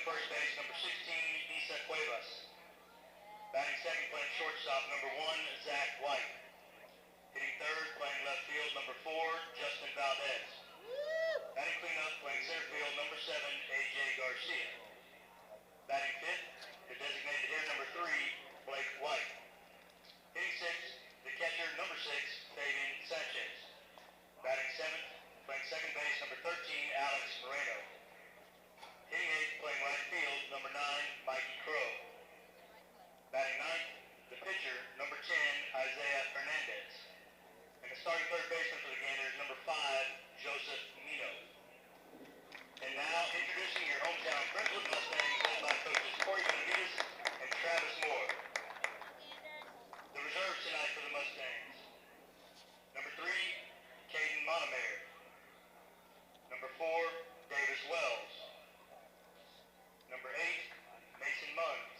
playing first base, number 16, Isa Cuevas. Batting second, playing shortstop, number 1, Zach White. Hitting third, playing left field, number 4, Justin Valdez. Batting cleanup, playing center field, number 7, AJ Garcia. Batting fifth, the designated hitter, number 3, Blake White. Hitting sixth, the catcher, number 6, Fabian Sanchez. Batting seventh, playing second base, number 13, Alex Moreno. Hitting eighth, playing right field, number 9, Mikey Crow. Batting ninth, the pitcher, number 10, Isaiah Hernandez. And the starting third baseman for the Gators, number 5, Joseph Mino. And now, introducing your hometown Friendswood Mustangs, led by coaches Corey Benavides and Travis Moore. The reserves tonight for the Mustangs. Number 3, Caden Montemayor. Number 4, Davis Wells. Number 8, Mason Munns.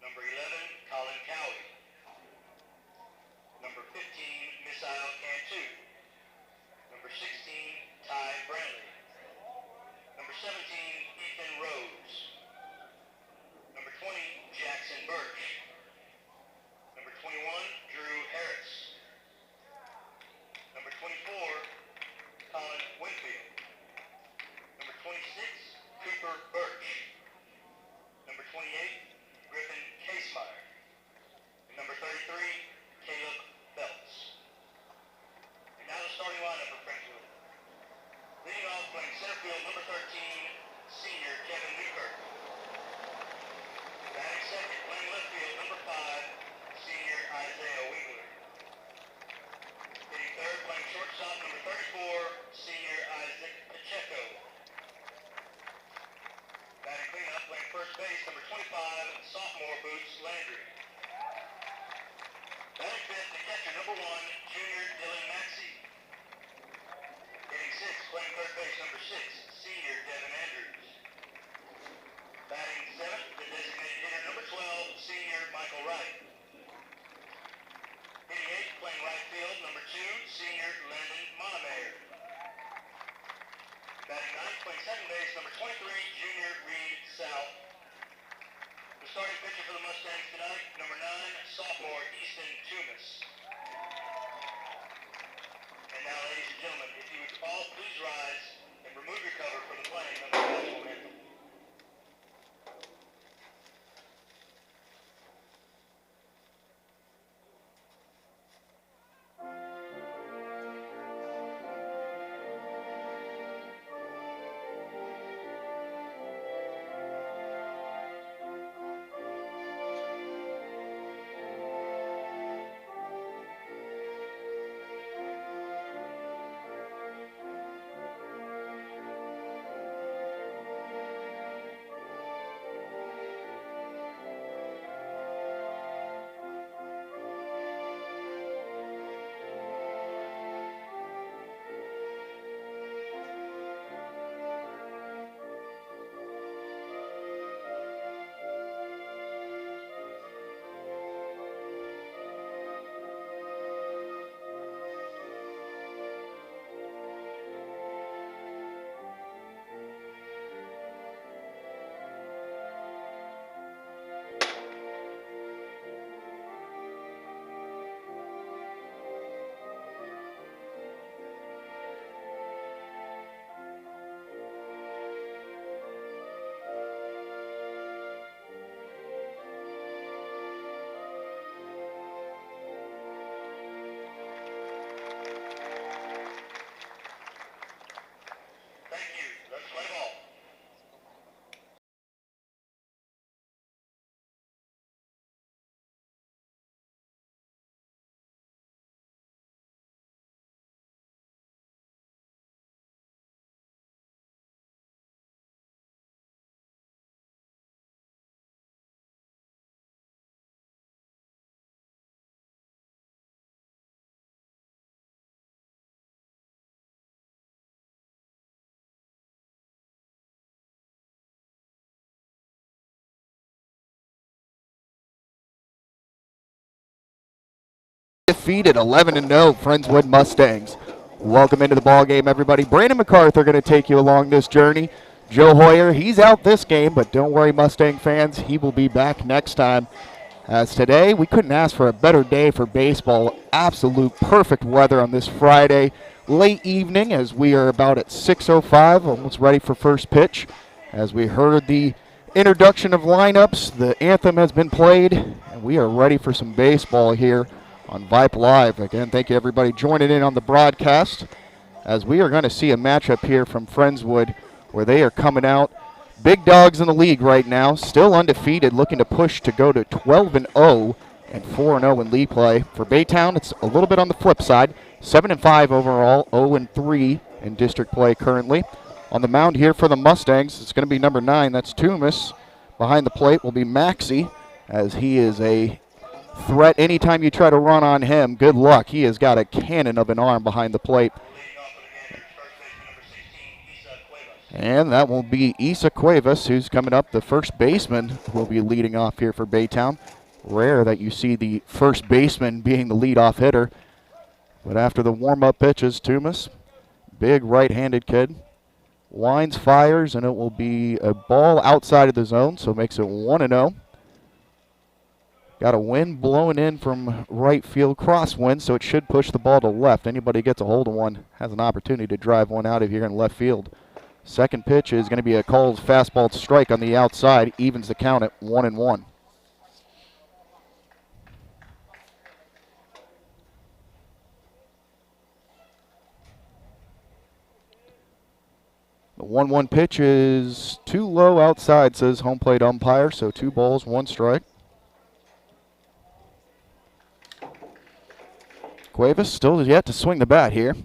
Number 11, Colin Cowie. Number 15, Misael Cantu. Number 16, Ty Brantley. Number 17, Ethan Rhodes. Number 20, Jackson Birch. Number 21, Drew Harris. Number 24, Colin Winfield. Number 26, Cooper Birch. Number 28, Griffin Casemeyer. And number 33, Caleb Phelps. And now the starting lineup for Friendswood. Leading off, playing center field, number 13, senior Kevin Newkirk. Batting second, playing left field, number 5, senior Isaiah Winkler. Hitting third, playing shortstop, number 34, senior Isaac Pacheco. Batting cleanup, playing first base, number 25, sophomore Boots Landry. Batting fifth, the catcher, number 1, junior Dylan Maxey. Hitting sixth, playing third base, number 6, senior Devin Andrews. Batting seventh, the designated hitter, number 12, senior Michael Wright. Hitting eighth, playing right field, number 2, senior Landon Montemayor. Batting ninth, playing second base, number 23, junior Reed South. The starting pitcher for the Mustangs tonight, number 9, sophomore Easton Toomas. And now, ladies and gentlemen, if you would all please rise and remove your cover for the playing of the national anthem. Defeated 11-0 Friendswood Mustangs. Welcome into the ball game, everybody. Brandon MacArthur going to take you along this journey. Joe Hoyer, he's out this game, but don't worry, Mustang fans, he will be back next time. As today, we couldn't ask for a better day for baseball. Absolute perfect weather on this Friday late evening as we are about at 6:05, almost ready for first pitch. As we heard the introduction of lineups, the anthem has been played, and we are ready for some baseball here on Vype Live. Again, thank you everybody joining in on the broadcast as we are going to see a matchup here from Friendswood where they are coming out big dogs in the league right now, still undefeated, looking to push to go to 12-0 and 4-0 in league play. For Baytown, it's a little bit on the flip side, 7-5 overall, 0-3 in district play currently. On the mound here for the Mustangs, it's going to be number 9, that's Toomas. Behind the plate will be Maxey, as he is a threat anytime you try to run on him. Good luck, he has got a cannon of an arm behind the plate. And that will be Isa Cuevas, who's coming up. The first baseman will be leading off here for Baytown. Rare that you see the first baseman being the leadoff hitter. But after the warm-up pitches, Toomas, big right-handed kid, winds, fires, and it will be a ball outside of the zone, so makes it 1-0. Got a wind blowing in from right field, crosswind, so it should push the ball to left. Anybody gets a hold of one has an opportunity to drive one out of here in left field. Second pitch is going to be a called fastball strike on the outside, evens the count at 1-1. The 1-1 pitch is too low outside, says home plate umpire, so 2 balls, 1 strike. Cuevas still yet to swing the bat here.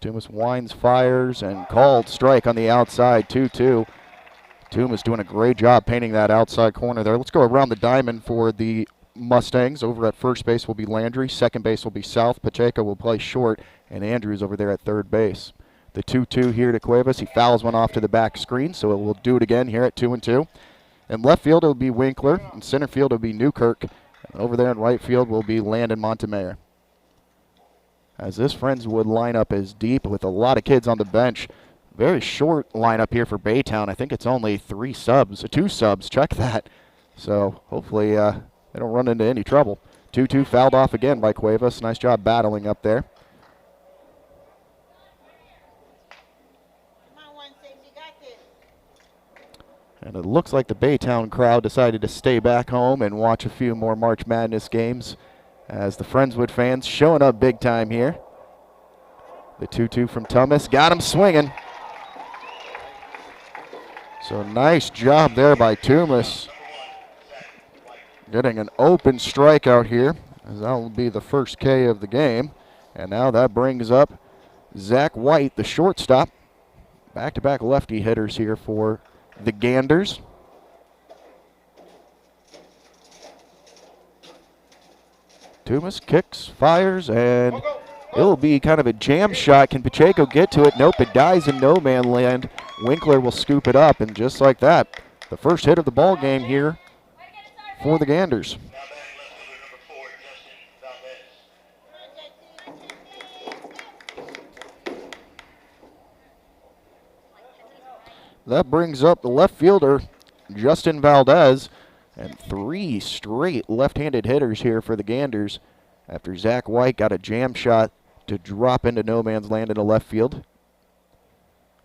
Toomas winds, fires, and called strike on the outside, 2-2. Toomas doing a great job painting that outside corner there. Let's go around the diamond for the Mustangs. Over at first base will be Landry. Second base will be South. Pacheco will play short, and Andrews over there at third base. The 2-2 here to Cuevas. He fouls one off to the back screen, so it will do it again here at 2-2. In left field, it will be Winkler. In center field, it will be Newkirk. And over there in right field will be Landon Montemayor. As this Friendswood lineup is deep with a lot of kids on the bench. Very short lineup here for Baytown. I think it's only 2 subs, check that. So hopefully they don't run into any trouble. 2-2 fouled off again by Cuevas. Nice job battling up there. And it looks like the Baytown crowd decided to stay back home and watch a few more March Madness games, as the Friendswood fans showing up big time here. The 2-2 from Thomas got him swinging. So nice job there by Toomas, getting an open strikeout here, as that will be the first K of the game. And now that brings up Zach White, the shortstop. Back-to-back lefty hitters here for the Ganders. Toomas kicks, fires, and it'll be kind of a jam shot. Can Pacheco get to it? Nope, it dies in no man land. Winkler will scoop it up, and just like that, the first hit of the ball game here for the Ganders. That brings up the left fielder, Justin Valdez, and 3 straight left-handed hitters here for the Ganders after Zach White got a jam shot to drop into no man's land in the left field.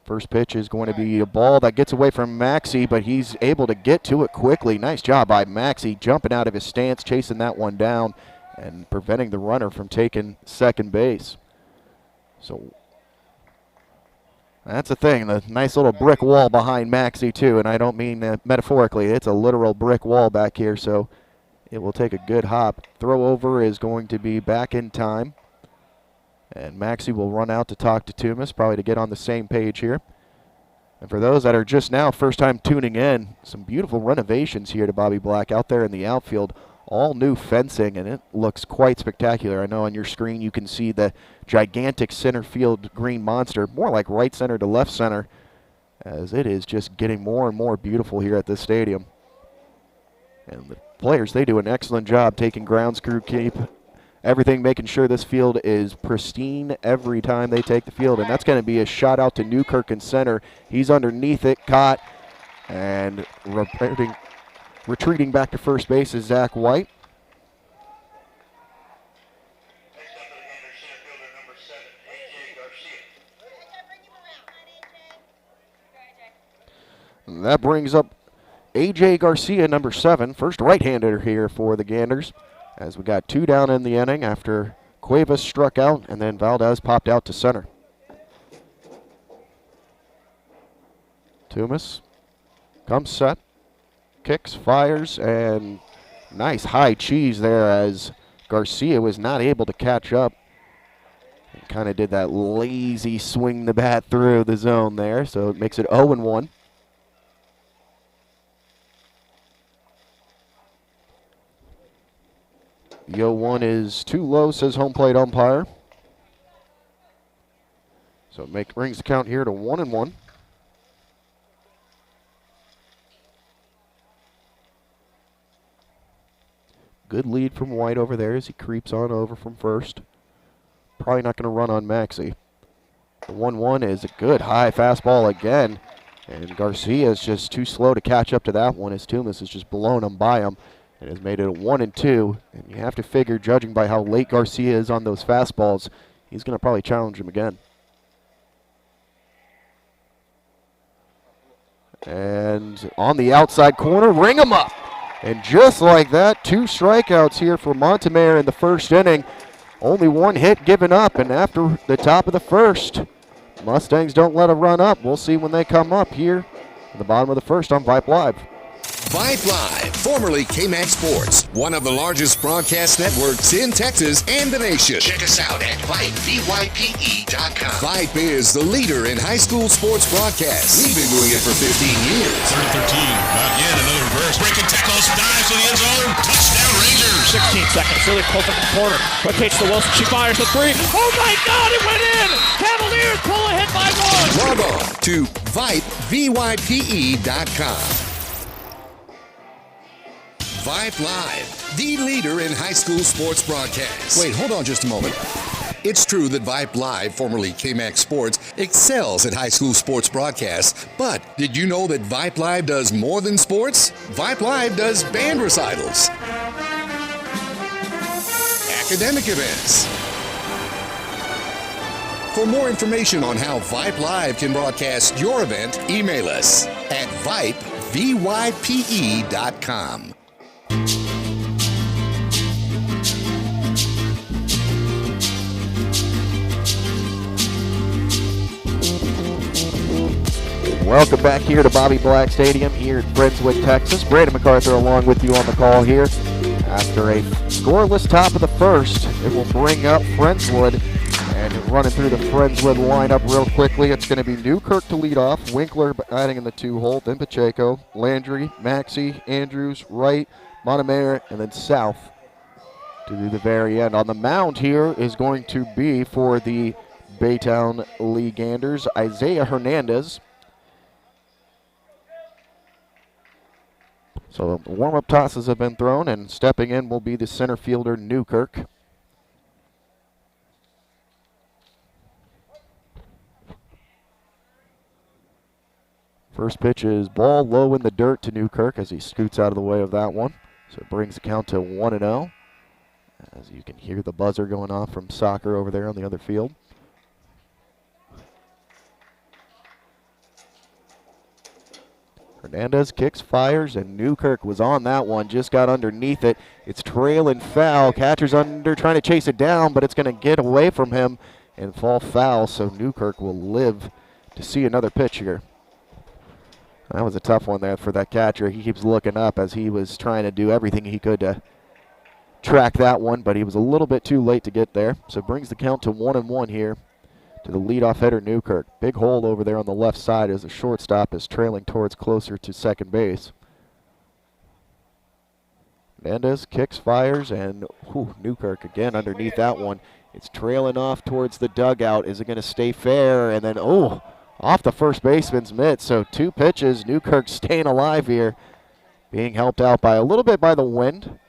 First pitch is going to be a ball that gets away from Maxey, but he's able to get to it quickly. Nice job by Maxey, jumping out of his stance, chasing that one down, and preventing the runner from taking second base. So that's the thing, the nice little brick wall behind Maxey too, and I don't mean metaphorically. It's a literal brick wall back here, so it will take a good hop. Throw over is going to be back in time, and Maxey will run out to talk to Toomas, probably to get on the same page here. And for those that are just now first time tuning in, some beautiful renovations here to Bobby Black out there in the outfield. All new fencing, and it looks quite spectacular. I know on your screen you can see the gigantic center field green monster, more like right center to left center, as it is just getting more and more beautiful here at this stadium. And the players, they do an excellent job taking grounds crew keep everything, making sure this field is pristine every time they take the field. And that's going to be a shot out to Newkirk in center. He's underneath it, caught, and retreating back to first base is Zach White. Next up for the Gander, center fielder number 7, A.J. Garcia. And that brings up A.J. Garcia, number 7, first right-hander here for the Ganders, as we got 2 down in the inning after Cuevas struck out and then Valdez popped out to center. Tumas comes set, kicks, fires, and nice high cheese there as Garcia was not able to catch up. And kind of did that lazy swing the bat through the zone there, so it makes it 0-1. Yo 1 is too low, says home plate umpire. So it brings the count here to 1-1. Good lead from White over there as he creeps on over from first. Probably not going to run on Maxey. The 1-1 is a good high fastball again. And Garcia is just too slow to catch up to that one as Tumas has just blown him by him. And has made it a 1-2. And you have to figure, judging by how late Garcia is on those fastballs, he's going to probably challenge him again. And on the outside corner, ring him up. And just like that, 2 strikeouts here for Montemayor in the first inning. Only 1 hit given up, and after the top of the first, Mustangs don't let a run up. We'll see when they come up here at the bottom of the first on Vype Live. Vype Live, formerly KMAX Sports, one of the largest broadcast networks in Texas and the nation. Check us out at Vype, VYPE.com. Vype is the leader in high school sports broadcasts. We've been doing it for 15 years. 3rd and 13, not yet, another reverse. Breaking tackles, dives to the end zone, touchdown Rangers. 16 seconds, really close up the corner. Rotates to Wilson, she fires the 3. Oh my God, it went in! Cavaliers pull ahead by 1. Log on to Vype, VYPE.com. Vype Live, the leader in high school sports broadcasts. Wait, hold on just a moment. It's true that Vype Live, formerly KMAX Sports, excels at high school sports broadcasts, but did you know that Vype Live does more than sports? Vype Live does band recitals, academic events. For more information on how Vype Live can broadcast your event, email us at Vype, VYPE.com. Welcome back here to Bobby Black Stadium here in Friendswood, Texas. Brandon MacArthur along with you on the call here. After a scoreless top of the first, it will bring up Friendswood. And running through the Friendswood lineup real quickly, it's going to be Newkirk to lead off, Winkler batting in the 2-hole, then Pacheco, Landry, Maxey, Andrews, Wright, Montemayor, and then South to do the very end. On the mound here is going to be for the Baytown Leaguanders, Isaiah Hernandez. So the warm-up tosses have been thrown, and stepping in will be the center fielder, Newkirk. First pitch is ball low in the dirt to Newkirk as he scoots out of the way of that one. So it brings the count to 1-0. As you can hear the buzzer going off from soccer over there on the other field. Hernandez kicks, fires, and Newkirk was on that one. Just got underneath it. It's trailing foul. Catcher's under trying to chase it down, but it's going to get away from him and fall foul. So Newkirk will live to see another pitch here. That was a tough one there for that catcher. He keeps looking up as he was trying to do everything he could to track that one, but he was a little bit too late to get there. So it brings the count to 1-1 here to the leadoff hitter, Newkirk. Big hole over there on the left side as the shortstop is trailing towards closer to second base. Hernandez kicks, fires, and Newkirk again underneath that one. It's trailing off towards the dugout. Is it going to stay fair? And then, off the first baseman's mitt. So 2 pitches. Newkirk staying alive here, being helped out by a little bit by the wind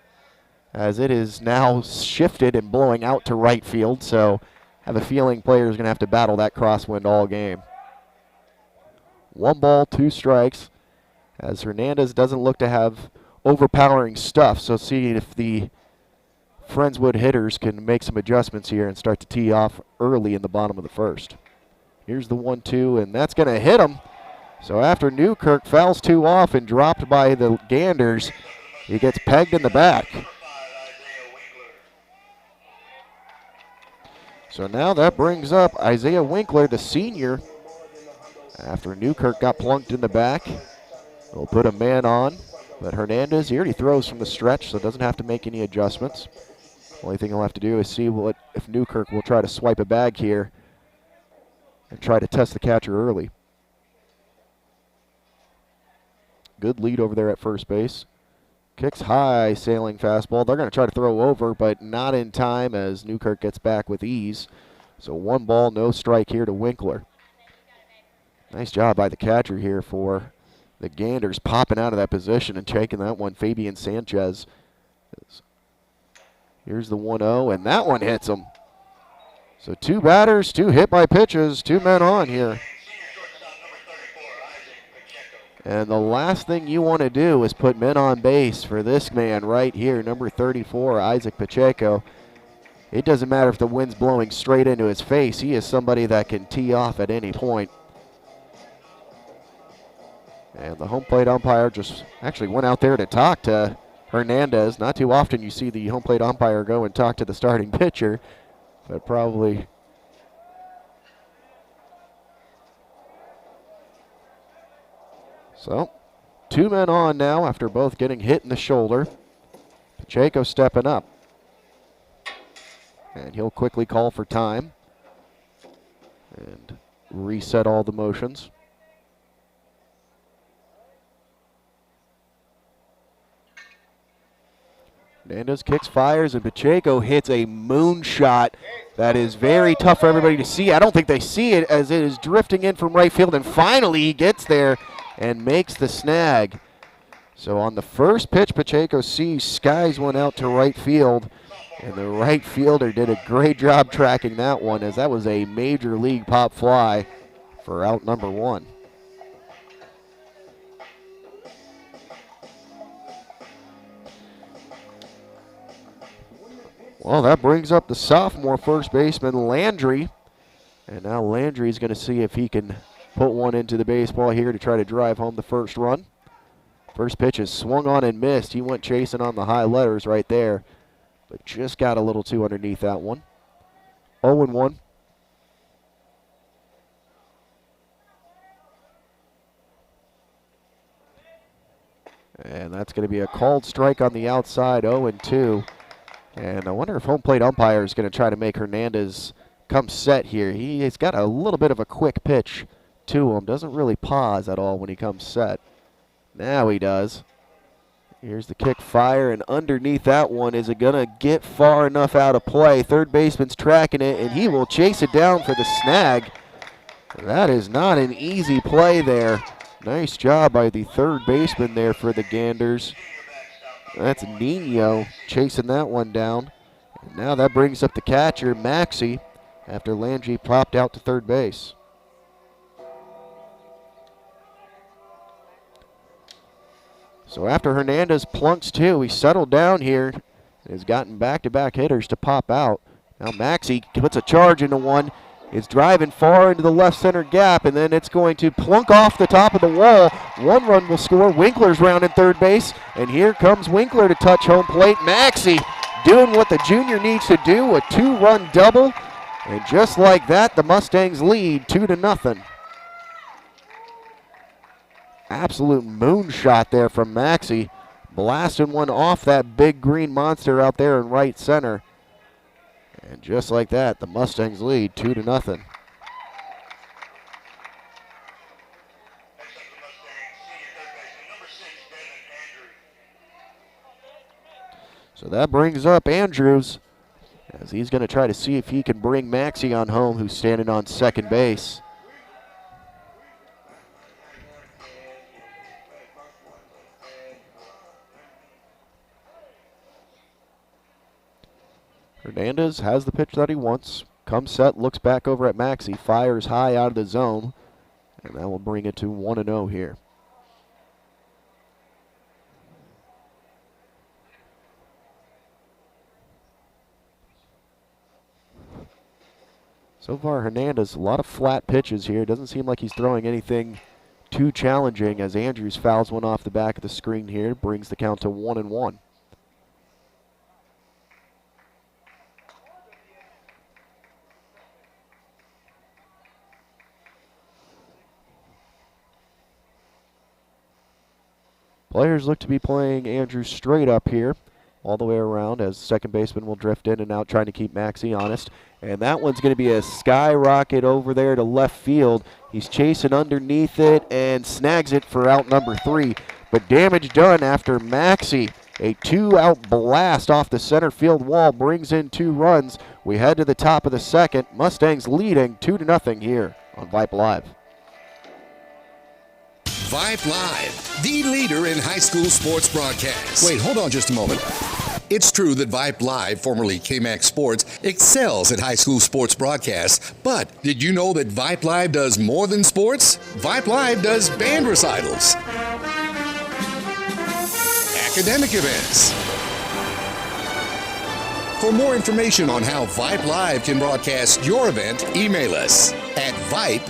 as it is now shifted and blowing out to right field. So I have a feeling players are going to have to battle that crosswind all game. 1 ball, 2 strikes, as Hernandez doesn't look to have overpowering stuff. So see if the Friendswood hitters can make some adjustments here and start to tee off early in the bottom of the first. Here's the 1-2, and that's going to hit him. So after Newkirk fouls 2 off and dropped by the Ganders, he gets pegged in the back. So now that brings up Isaiah Winkler, the senior. After Newkirk got plunked in the back, he'll put a man on. But Hernandez, he already throws from the stretch, so doesn't have to make any adjustments. Only thing he'll have to do is see if Newkirk will try to swipe a bag here and try to test the catcher early. Good lead over there at first base. Kicks high, sailing fastball. They're going to try to throw over, but not in time as Newkirk gets back with ease. So 1 ball, no strike here to Winkler. Nice job by the catcher here for the Ganders, popping out of that position and taking that one, Fabian Sanchez. Here's the 1-0, and that one hits him. So 2 batters, 2 hit by pitches, 2 men on here. And the last thing you want to do is put men on base for this man right here, number 34, Isaac Pacheco. It doesn't matter if the wind's blowing straight into his face. He is somebody that can tee off at any point. And the home plate umpire just actually went out there to talk to Hernandez. Not too often you see the home plate umpire go and talk to the starting pitcher, but probably so 2 men on now after both getting hit in the shoulder. Pacheco stepping up. And he'll quickly call for time and reset all the motions. Hernandez kicks, fires, and Pacheco hits a moonshot that is very tough for everybody to see. I don't think they see it as it is drifting in from right field, and finally he gets there and makes the snag. So on the first pitch, Pacheco skies one out to right field, and the right fielder did a great job tracking that one, as that was a major league pop fly for out number 1. Well, that brings up the sophomore first baseman, Landry. And now Landry's going to see if he can put one into the baseball here to try to drive home the first run. First pitch is swung on and missed. He went chasing on the high letters right there, but just got a little too underneath that one. 0-1. And that's going to be a called strike on the outside, 0-2. And I wonder if home plate umpire is going to try to make Hernandez come set here. He's got a little bit of a quick pitch to him. Doesn't really pause at all when he comes set. Now he does. Here's the kick, fire, and underneath that one, is it going to get far enough out of play? Third baseman's tracking it, and he will chase it down for the snag. That is not an easy play there. Nice job by the third baseman there for the Ganders. That's Nino chasing that one down. And now that brings up the catcher, Maxey, after Landry popped out to third base. So after Hernandez plunks 2, he settled down here and has gotten back-to-back hitters to pop out. Now Maxey puts a charge into one. It's driving far into the left center gap, and then it's going to plunk off the top of the wall. 1 run will score. Winkler's rounding third base, and here comes Winkler to touch home plate. Maxey doing what the junior needs to do, a 2-run double, and just like that, the Mustangs lead 2-0. Absolute moonshot there from Maxey, blasting one off that big green monster out there in right center. And just like that, the Mustangs lead 2-0. So that brings up Andrews, as he's going to try to see if he can bring Maxey on home, who's standing on second base. Hernandez has the pitch that he wants. Comes set, looks back over at Maxey, fires high out of the zone, and that will bring it to 1-0 here. So far, Hernandez, a lot of flat pitches here. Doesn't seem like he's throwing anything too challenging as Andrews fouls one off the back of the screen here. Brings the count to 1-1. Players look to be playing Andrews straight up here, all the way around, as second baseman will drift in and out trying to keep Maxey honest. And that one's going to be a skyrocket over there to left field. He's chasing underneath it and snags it for out number 3. But damage done after Maxey. A 2-out blast off the center field wall brings in 2 runs. We head to the top of the second. Mustangs leading 2-0 here on Vype Live. Vype Live, the leader in high school sports broadcasts. Wait, hold on just a moment. It's true that Vype Live, formerly KMAX Sports, excels at high school sports broadcasts, but did you know that Vype Live does more than sports? Vype Live does band recitals, academic events. For more information on how Vype Live can broadcast your event, email us at vype.com.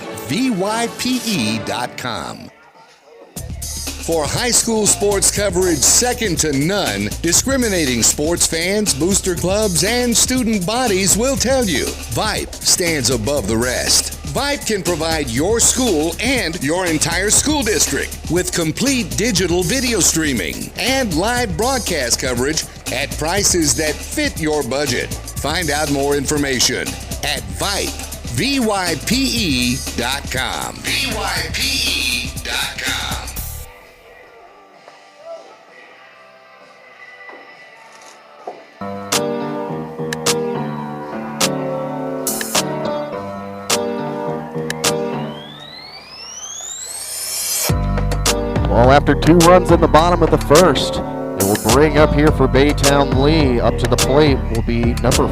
For high school sports coverage second to none, discriminating sports fans, booster clubs, and student bodies will tell you Vype stands above the rest. Vype can provide your school and your entire school district with complete digital video streaming and live broadcast coverage at prices that fit your budget. Find out more information at Vype, VYPE.com. VYPE.com. Well, after 2 runs in the bottom of the first, it will bring up here for Baytown Lee. Up to the plate will be number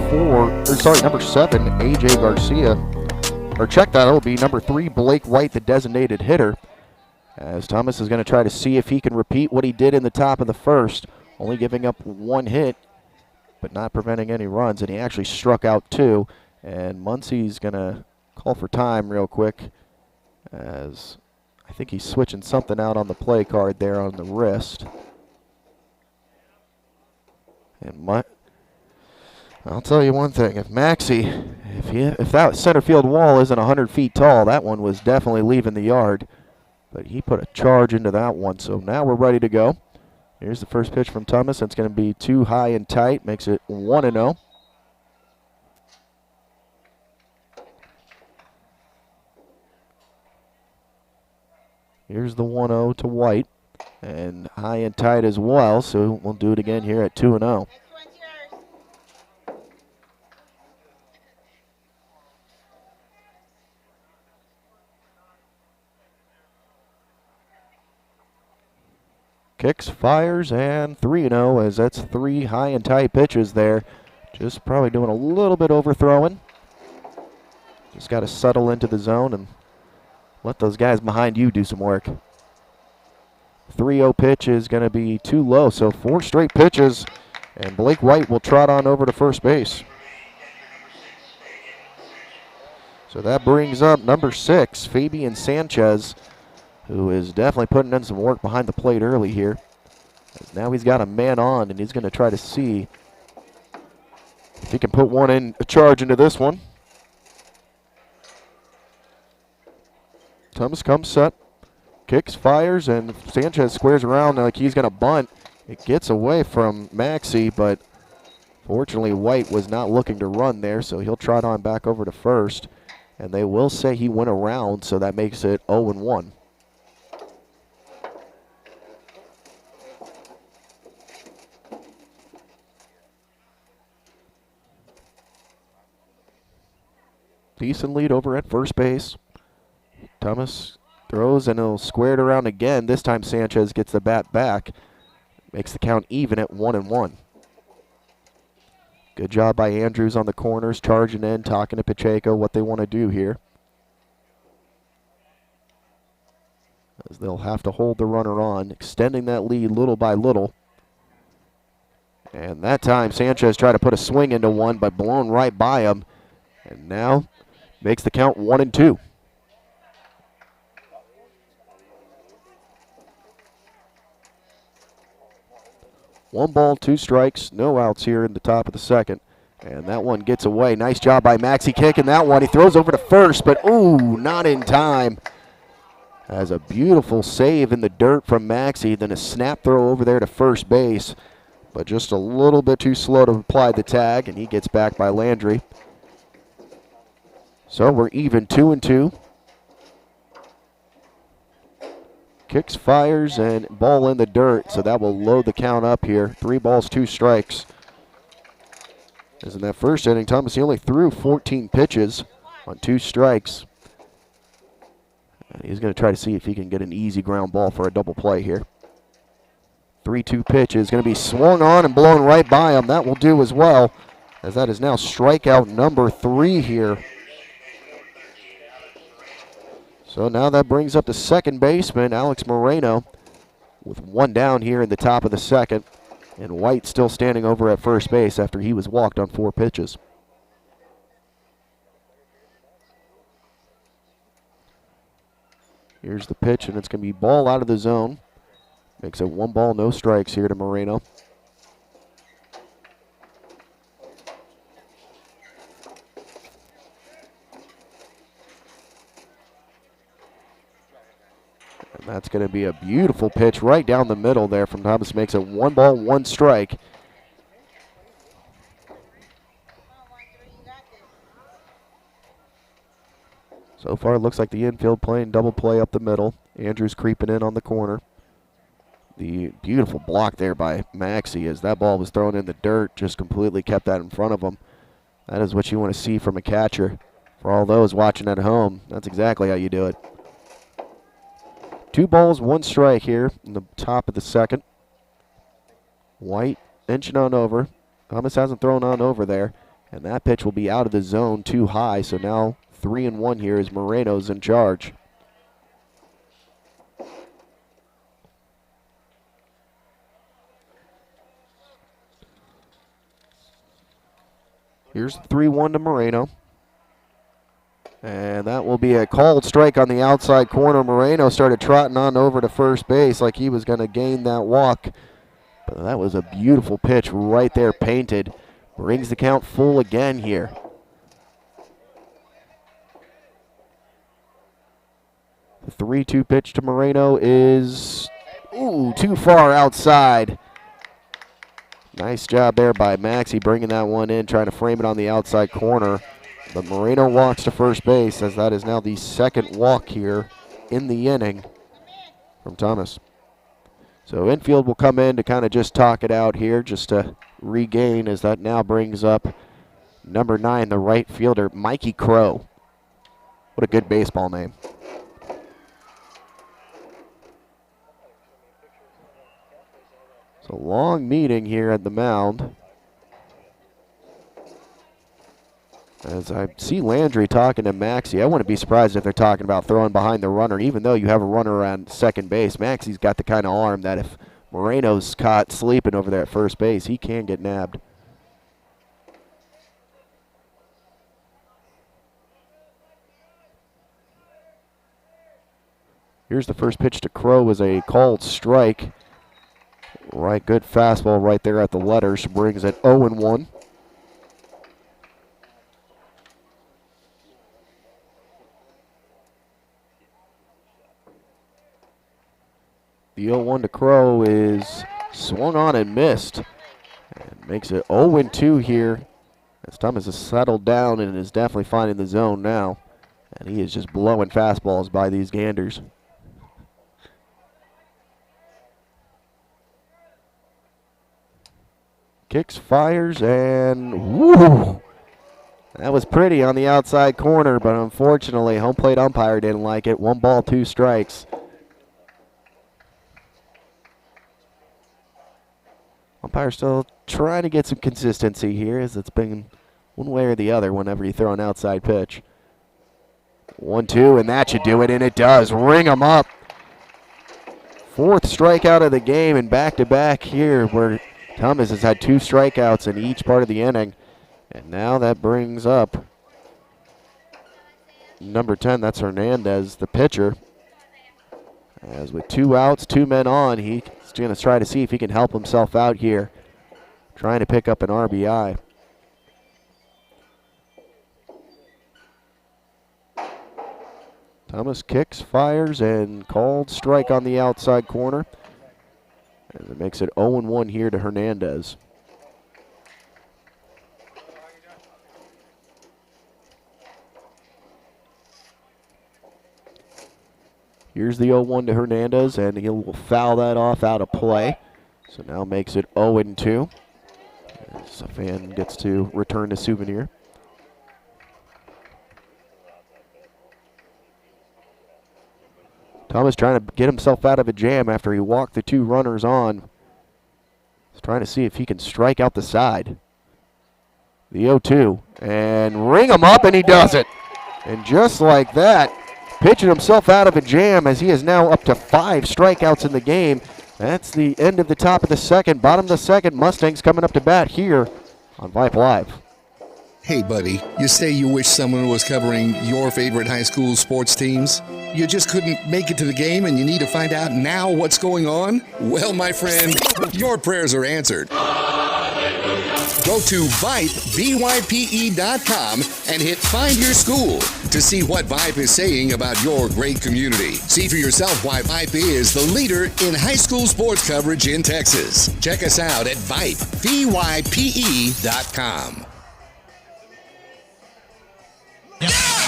7, AJ Garcia. Or check that, it'll be number 3, Blake White, the designated hitter. As Thomas is going to try to see if he can repeat what he did in the top of the first, only giving up 1 hit, but not preventing any runs, and he actually struck out 2. And Muncie's going to call for time real quick, as I think he's switching something out on the play card there on the wrist. And I'll tell you one thing, if Maxey, if that center field wall isn't 100 feet tall, that one was definitely leaving the yard. But he put a charge into that one, so now we're ready to go. Here's the first pitch from Thomas. It's going to be too high and tight, makes it 1-0. Here's the 1-0 to White, and high and tight as well, so we'll do it again here at 2-0. Kicks, fires, and 3-0, as that's 3 high and tight pitches there. Just probably doing a little bit overthrowing. Just got to settle into the zone and let those guys behind you do some work. 3-0 pitch is going to be too low, so 4 straight pitches, and Blake White will trot on over to first base. So that brings up number 6, Fabian Sanchez, who is definitely putting in some work behind the plate early here. Now he's got a man on, and he's going to try to see if he can put a charge into this one. Thomas comes set, kicks, fires, and Sanchez squares around like he's going to bunt. It gets away from Maxey, but fortunately White was not looking to run there, so he'll trot on back over to first. And they will say he went around, so that makes it 0-1. Decent lead over at first base. Thomas throws and he'll square it around again. This time Sanchez gets the bat back. Makes the count even at 1-1. Good job by Andrews on the corners, charging in, talking to Pacheco what they want to do here. As they'll have to hold the runner on, extending that lead little by little. And that time, Sanchez tried to put a swing into one, but blown right by him. And now makes the count 1-2. One ball, two strikes, no outs here in the top of the second. And that one gets away. Nice job by Maxey kicking that one. He throws over to first, but ooh, not in time. Has a beautiful save in the dirt from Maxey, then a snap throw over there to first base. But just a little bit too slow to apply the tag, and he gets back by Landry. So we're even 2-2. Kicks, fires, and ball in the dirt, so that will load the count up here. 3 balls, 2 strikes. As in that first inning, Thomas, he only threw 14 pitches on 2 strikes. And he's going to try to see if he can get an easy ground ball for a double play here. 3-2 pitch is going to be swung on and blown right by him. That will do as well, as that is now strikeout number 3 here. So now that brings up the second baseman, Alex Moreno, with 1 down here in the top of the second. And White still standing over at first base after he was walked on 4 pitches. Here's the pitch, and it's going to be ball out of the zone. Makes it 1 ball, no strikes here to Moreno. And that's going to be a beautiful pitch right down the middle there from Thomas. Makes it 1 ball, 1 strike. So far, it looks like the infield playing double play up the middle. Andrews creeping in on the corner. The beautiful block there by Maxey as that ball was thrown in the dirt, just completely kept that in front of him. That is what you want to see from a catcher. For all those watching at home, that's exactly how you do it. 2 balls, 1 strike here in the top of the second. White inching on over. Thomas hasn't thrown on over there. And that pitch will be out of the zone too high, so now 3-1 here as Moreno's in charge. Here's 3-1 to Moreno. And that will be a called strike on the outside corner. Moreno started trotting on over to first base like he was going to gain that walk. But that was a beautiful pitch right there painted. Brings the count full again here. The 3-2 pitch to Moreno is too far outside. Nice job there by Maxey bringing that one in, trying to frame it on the outside corner. But Moreno walks to first base, as that is now the second walk here in the inning from Thomas. So infield will come in to kind of just talk it out here, just to regain, as that now brings up number 9, the right fielder, Mikey Crow. What a good baseball name. So long meeting here at the mound. As I see Landry talking to Maxey, I wouldn't be surprised if they're talking about throwing behind the runner. Even though you have a runner around second base, Maxey's got the kind of arm that if Moreno's caught sleeping over there at first base, he can get nabbed. Here's the first pitch to Crow, is a called strike. Right, good fastball right there at the letters, brings it 0-1. The 0-1 to Crow is swung on and missed. And makes it 0-2 here, as Thomas has settled down and is definitely finding the zone now. And he is just blowing fastballs by these Ganders. Kicks, fires, and woo! That was pretty on the outside corner, but unfortunately, home plate umpire didn't like it. 1 ball, 2 strikes. Umpire still trying to get some consistency here, as it's been one way or the other whenever you throw an outside pitch. 1-2, and that should do it, and it does. Ring them up. Fourth strikeout of the game, and back-to-back here, where Thomas has had 2 strikeouts in each part of the inning. And now that brings up number 10, that's Hernandez, the pitcher. As with 2 outs, 2 men on, he's going to try to see if he can help himself out here, trying to pick up an RBI. Thomas kicks, fires, and called strike on the outside corner. And it makes it 0-1 here to Hernandez. Here's the 0-1 to Hernandez, and he'll foul that off out of play. So now makes it 0-2. As a fan gets to return the souvenir. Thomas trying to get himself out of a jam after he walked the 2 runners on. He's trying to see if he can strike out the side. The 0-2, and ring him up, and he does it. And just like that, pitching himself out of a jam, as he is now up to 5 strikeouts in the game. That's the end of the top of the second. Bottom of the second, Mustangs coming up to bat here on Vype Live. Hey, buddy, you say you wish someone was covering your favorite high school sports teams? You just couldn't make it to the game and you need to find out now what's going on? Well, my friend, your prayers are answered. Go to Vype, VYPE.com, and hit Find Your School to see what Vype is saying about your great community. See for yourself why Vype is the leader in high school sports coverage in Texas. Check us out at Vype, VYPE.com.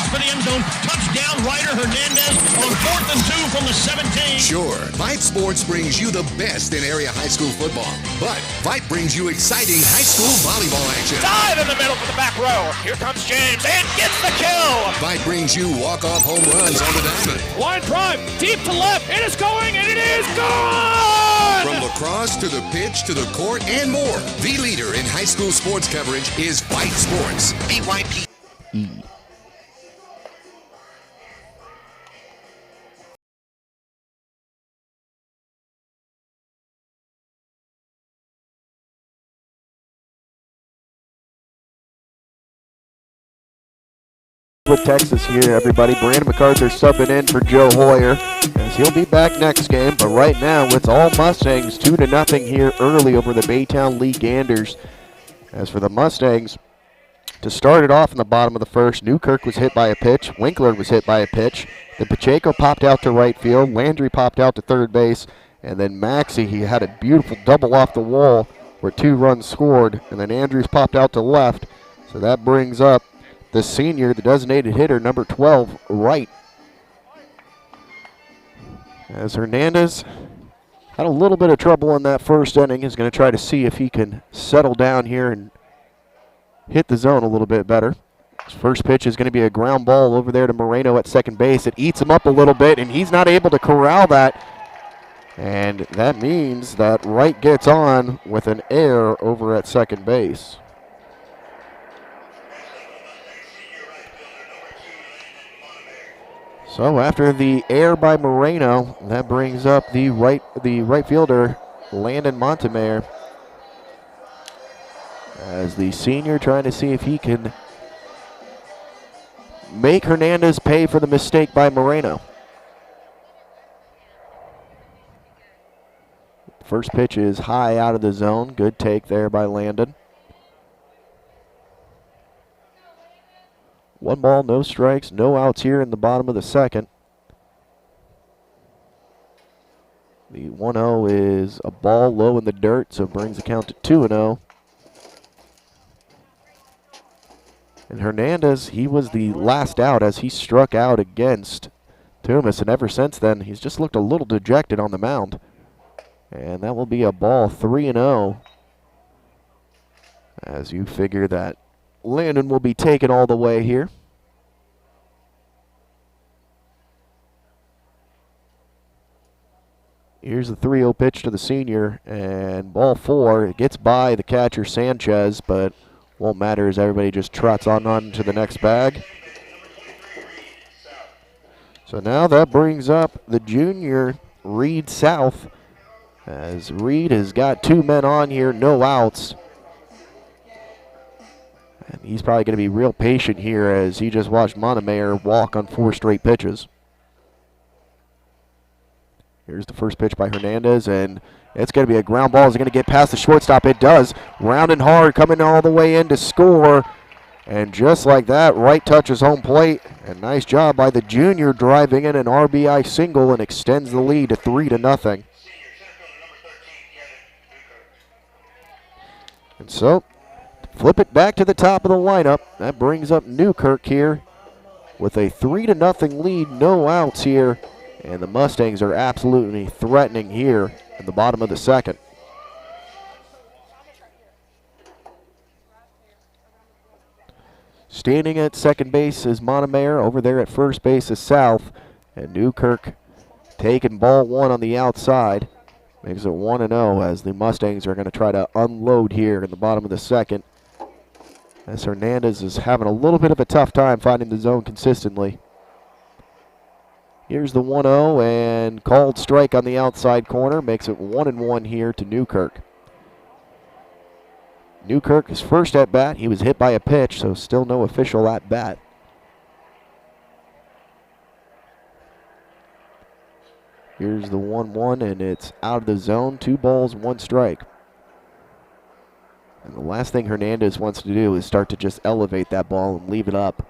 For the end zone, touchdown, Ryder Hernandez on 4th and 2 from the 17. Sure, Vype Sports brings you the best in area high school football, but Vype brings you exciting high school volleyball action. Dive in the middle for the back row. Here comes James and gets the kill. Vype brings you walk-off home runs on the diamond. Line drive, deep to left. It is going, and it is gone. From lacrosse to the pitch to the court and more, the leader in high school sports coverage is Vype Sports. VYP. With Texas here, everybody. Brandon MacArthur subbing in for Joe Hoyer, as he'll be back next game. But right now, it's all Mustangs, 2-0 here early over the Baytown Lee Ganders. As for the Mustangs, to start it off in the bottom of the first, Newkirk was hit by a pitch. Winkler was hit by a pitch. Then Pacheco popped out to right field. Landry popped out to third base. And then Maxey, he had a beautiful double off the wall where 2 runs scored. And then Andrews popped out to left. So that brings up the senior, the designated hitter, number 12, Wright. As Hernandez had a little bit of trouble in that first inning, is going to try to see if he can settle down here and hit the zone a little bit better. His first pitch is going to be a ground ball over there to Moreno at second base. It eats him up a little bit, and he's not able to corral that. And that means that Wright gets on with an error over at second base. So after the error by Moreno, that brings up the right fielder, Landon Montemayor, as the senior trying to see if he can make Hernandez pay for the mistake by Moreno. First pitch is high out of the zone. Good take there by Landon. 1 ball, no strikes, no outs here in the bottom of the second. The 1-0 is a ball low in the dirt, so brings the count to 2-0. And Hernandez, he was the last out as he struck out against Toomas, and ever since then, he's just looked a little dejected on the mound. And that will be a ball, 3-0. As you figure that Landon will be taken all the way here. Here's the 3-0 pitch to the senior, and ball 4. It gets by the catcher, Sanchez, but won't matter as everybody just trots on to the next bag. So now that brings up the junior, Reed South, as Reed has got 2 men on here, no outs. And he's probably going to be real patient here as he just watched Montemayor walk on 4 straight pitches. Here's the first pitch by Hernandez, and it's going to be a ground ball. Is it going to get past the shortstop? It does. Rounding hard, coming all the way in to score. And just like that, right touches home plate. And nice job by the junior driving in an RBI single and extends the lead to 3-0. And so, flip it back to the top of the lineup. That brings up Newkirk here with a 3-0 lead, no outs here. And the Mustangs are absolutely threatening here in the bottom of the second. Standing at second base is Montemayor. Over there at first base is South. And Newkirk taking ball 1 on the outside. Makes it 1-0 as the Mustangs are going to try to unload here in the bottom of the second. As Hernandez is having a little bit of a tough time finding the zone consistently. Here's the 1-0 and called strike on the outside corner. Makes it 1-1 here to Newkirk. Newkirk is first at bat. He was hit by a pitch, so still no official at bat. Here's the 1-1 and it's out of the zone. 2 balls, 1 strike. And the last thing Hernandez wants to do is start to just elevate that ball and leave it up.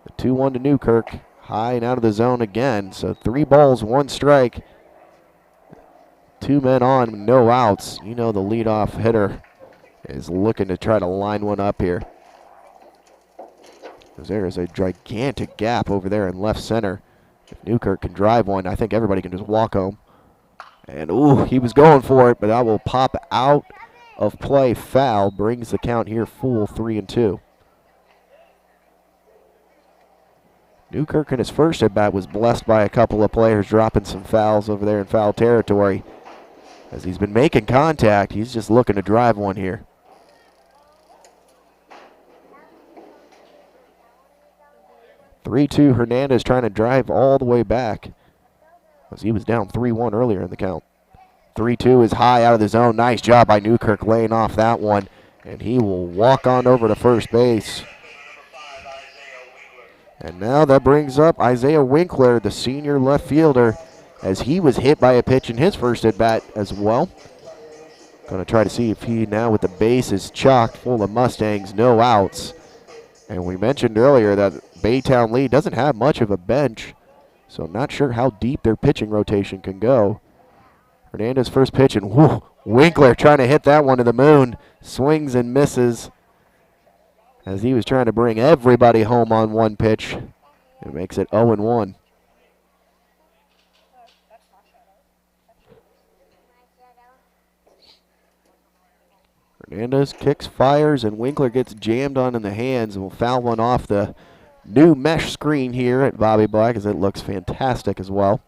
The 2-1 to Newkirk, high and out of the zone again. So 3 balls, 1 strike. 2 men on, no outs. You know the leadoff hitter is looking to try to line one up here. Because there is a gigantic gap over there in left center. If Newkirk can drive one, I think everybody can just walk home. And ooh, he was going for it, but that will pop out of play. Foul brings the count here full 3-2. Newkirk in his first at bat was blessed by a couple of players dropping some fouls over there in foul territory. As he's been making contact, he's just looking to drive one here. (3-2) Hernandez trying to drive all the way back, as he was down 3-1 earlier in the count. 3-2 is high out of the zone. Nice job by Newkirk laying off that one, and he will walk on over to first base. And now that brings up Isaiah Winkler, the senior left fielder, as he was hit by a pitch in his first at bat as well. Going to try to see if he now with the bases chocked full of Mustangs, no outs. And we mentioned earlier that Baytown Lee doesn't have much of a bench, so not sure how deep their pitching rotation can go. Hernandez first pitch, and whoo, Winkler trying to hit that one to the moon. Swings and misses as he was trying to bring everybody home on one pitch. It makes it 0-1. Hernandez kicks, fires, and Winkler gets jammed on in the hands and will foul one off the new mesh screen here at Bobby Black, as it looks fantastic as well.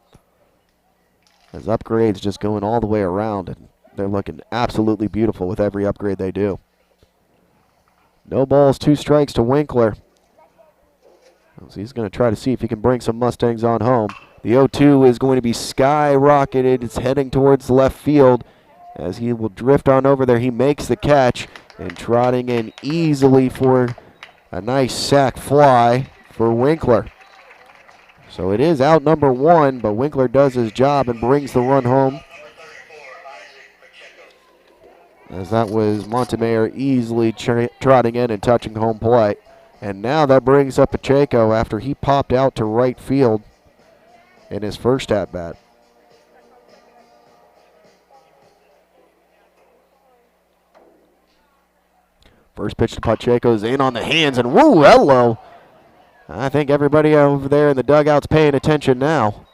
As upgrades just going all the way around, and they're looking absolutely beautiful with every upgrade they do. No balls, 2 strikes to Winkler. So he's going to try to see if he can bring some Mustangs on home. The 0-2 is going to be skyrocketed. It's heading towards left field as he will drift on over there. He makes the catch and trotting in easily for a nice sac fly for Winkler. So it is out number 1, but Winkler does his job and brings the run home. As that was Montemayor easily trotting in and touching home plate. And now that brings up Pacheco after he popped out to right field in his first at-bat. First pitch to Pacheco is in on the hands, and woo, hello. I think everybody over there in the dugout's paying attention now.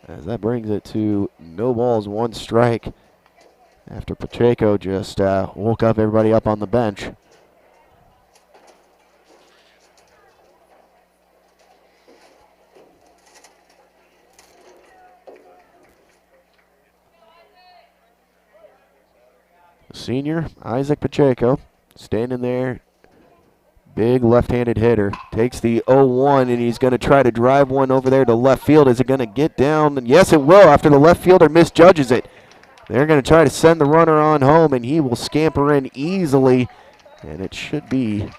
As that brings it to no balls, 1 strike after Pacheco just woke up everybody up on the bench. Senior Isaac Pacheco standing there. Big left-handed hitter. Takes the 0-1, and he's going to try to drive one over there to left field. Is it going to get down? Yes, it will after the left fielder misjudges it. They're going to try to send the runner on home, and he will scamper in easily, and it should be.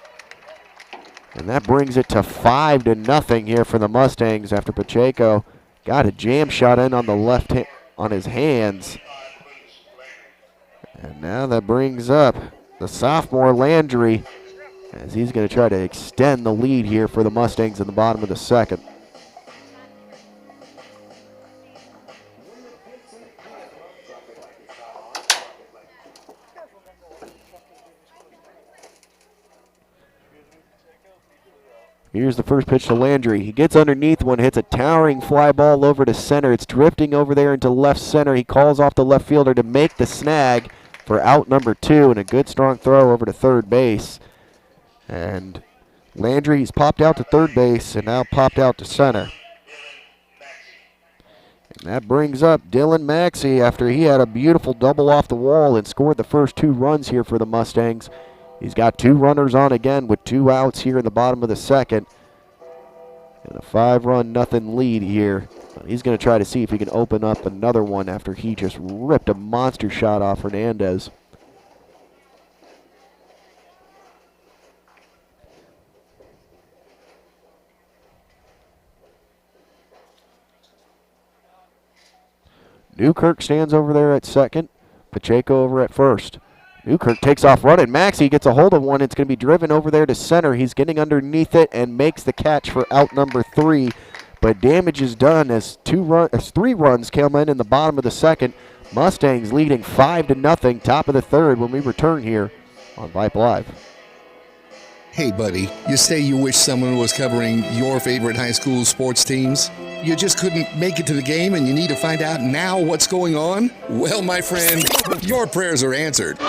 And that brings it to 5-0 here for the Mustangs after Pacheco got a jam shot in on the left on his hands. And now that brings up the sophomore Landry, as he's going to try to extend the lead here for the Mustangs in the bottom of the second. Here's the first pitch to Landry. He gets underneath one, hits a towering fly ball over to center. It's drifting over there into left center. He calls off the left fielder to make the snag for out number 2, and a good strong throw over to third base. And Landry's popped out to third base and now popped out to center. And that brings up Dylan Maxey after he had a beautiful double off the wall and scored the first 2 runs here for the Mustangs. He's got 2 runners on again with 2 outs here in the bottom of the second. And a 5-0 lead here. He's going to try to see if he can open up another one after he just ripped a monster shot off Hernandez. Newkirk stands over there at second. Pacheco over at first. Newkirk takes off running. Maxey gets a hold of one. It's going to be driven over there to center. He's getting underneath it and makes the catch for out number 3. But damage is done as 3 runs come in the bottom of the second. Mustangs leading 5-0, top of the third when we return here on Vype Live. Hey, buddy, you say you wish someone was covering your favorite high school sports teams? You just couldn't make it to the game and you need to find out now what's going on? Well, my friend, your prayers are answered.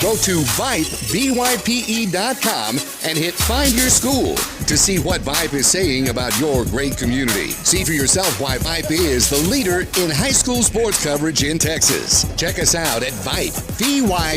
Go to Vype.com and hit Find Your School to see what Vype is saying about your great community. See for yourself why Vype is the leader in high school sports coverage in Texas. Check us out at Vype, VYPE.com.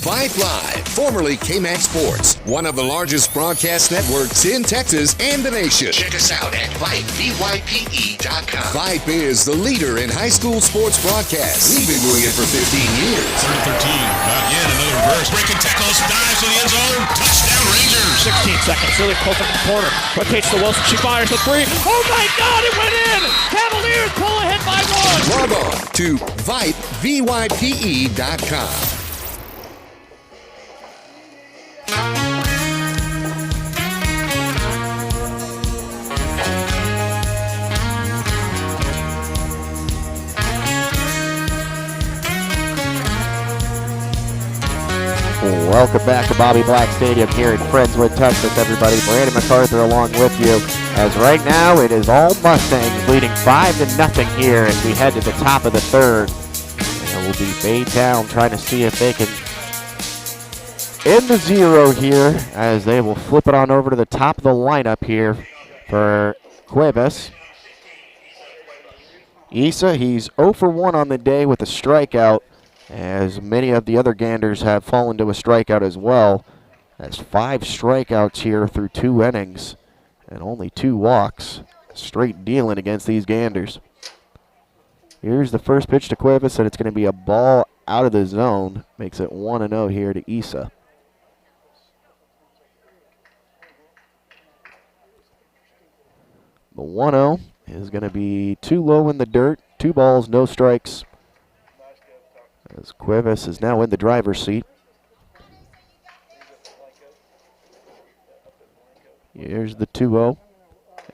Vype Live, formerly KMAX Sports, one of the largest broadcast networks in Texas and the nation. Check us out at Vype, VYPE.com. Vype is the leader in high school sports broadcasts. We've been doing it for 15 years. 3rd and 13. Not yet. Another reverse. Breaking tackles. Dives to the end zone. Touchdown, Rangers. 16 seconds. Really close up in the corner. Rotates to Wilson. She fires the 3. Oh my God! It went in. Cavaliers pull ahead by 1. Log on to Vype, VYPE.com. Welcome back to Bobby Black Stadium here in Friendswood, Texas, everybody. Brandon MacArthur along with you. As right now it is all Mustangs leading 5-0 here as we head to the top of the third. And it will be Baytown trying to see if they can end the 0 here as they will flip it on over to the top of the lineup here for Cuevas. Issa, he's 0 for 1 on the day with a strikeout, as many of the other Ganders have fallen to a strikeout as well. That's 5 strikeouts here through 2 innings and only 2 walks. Straight dealing against these Ganders. Here's the first pitch to Cuevas, and it's going to be a ball out of the zone. Makes it 1-0 here to Issa. The 1-0 is going to be too low in the dirt. 2 balls, no strikes. As Cuevas is now in the driver's seat. Here's the 2-0.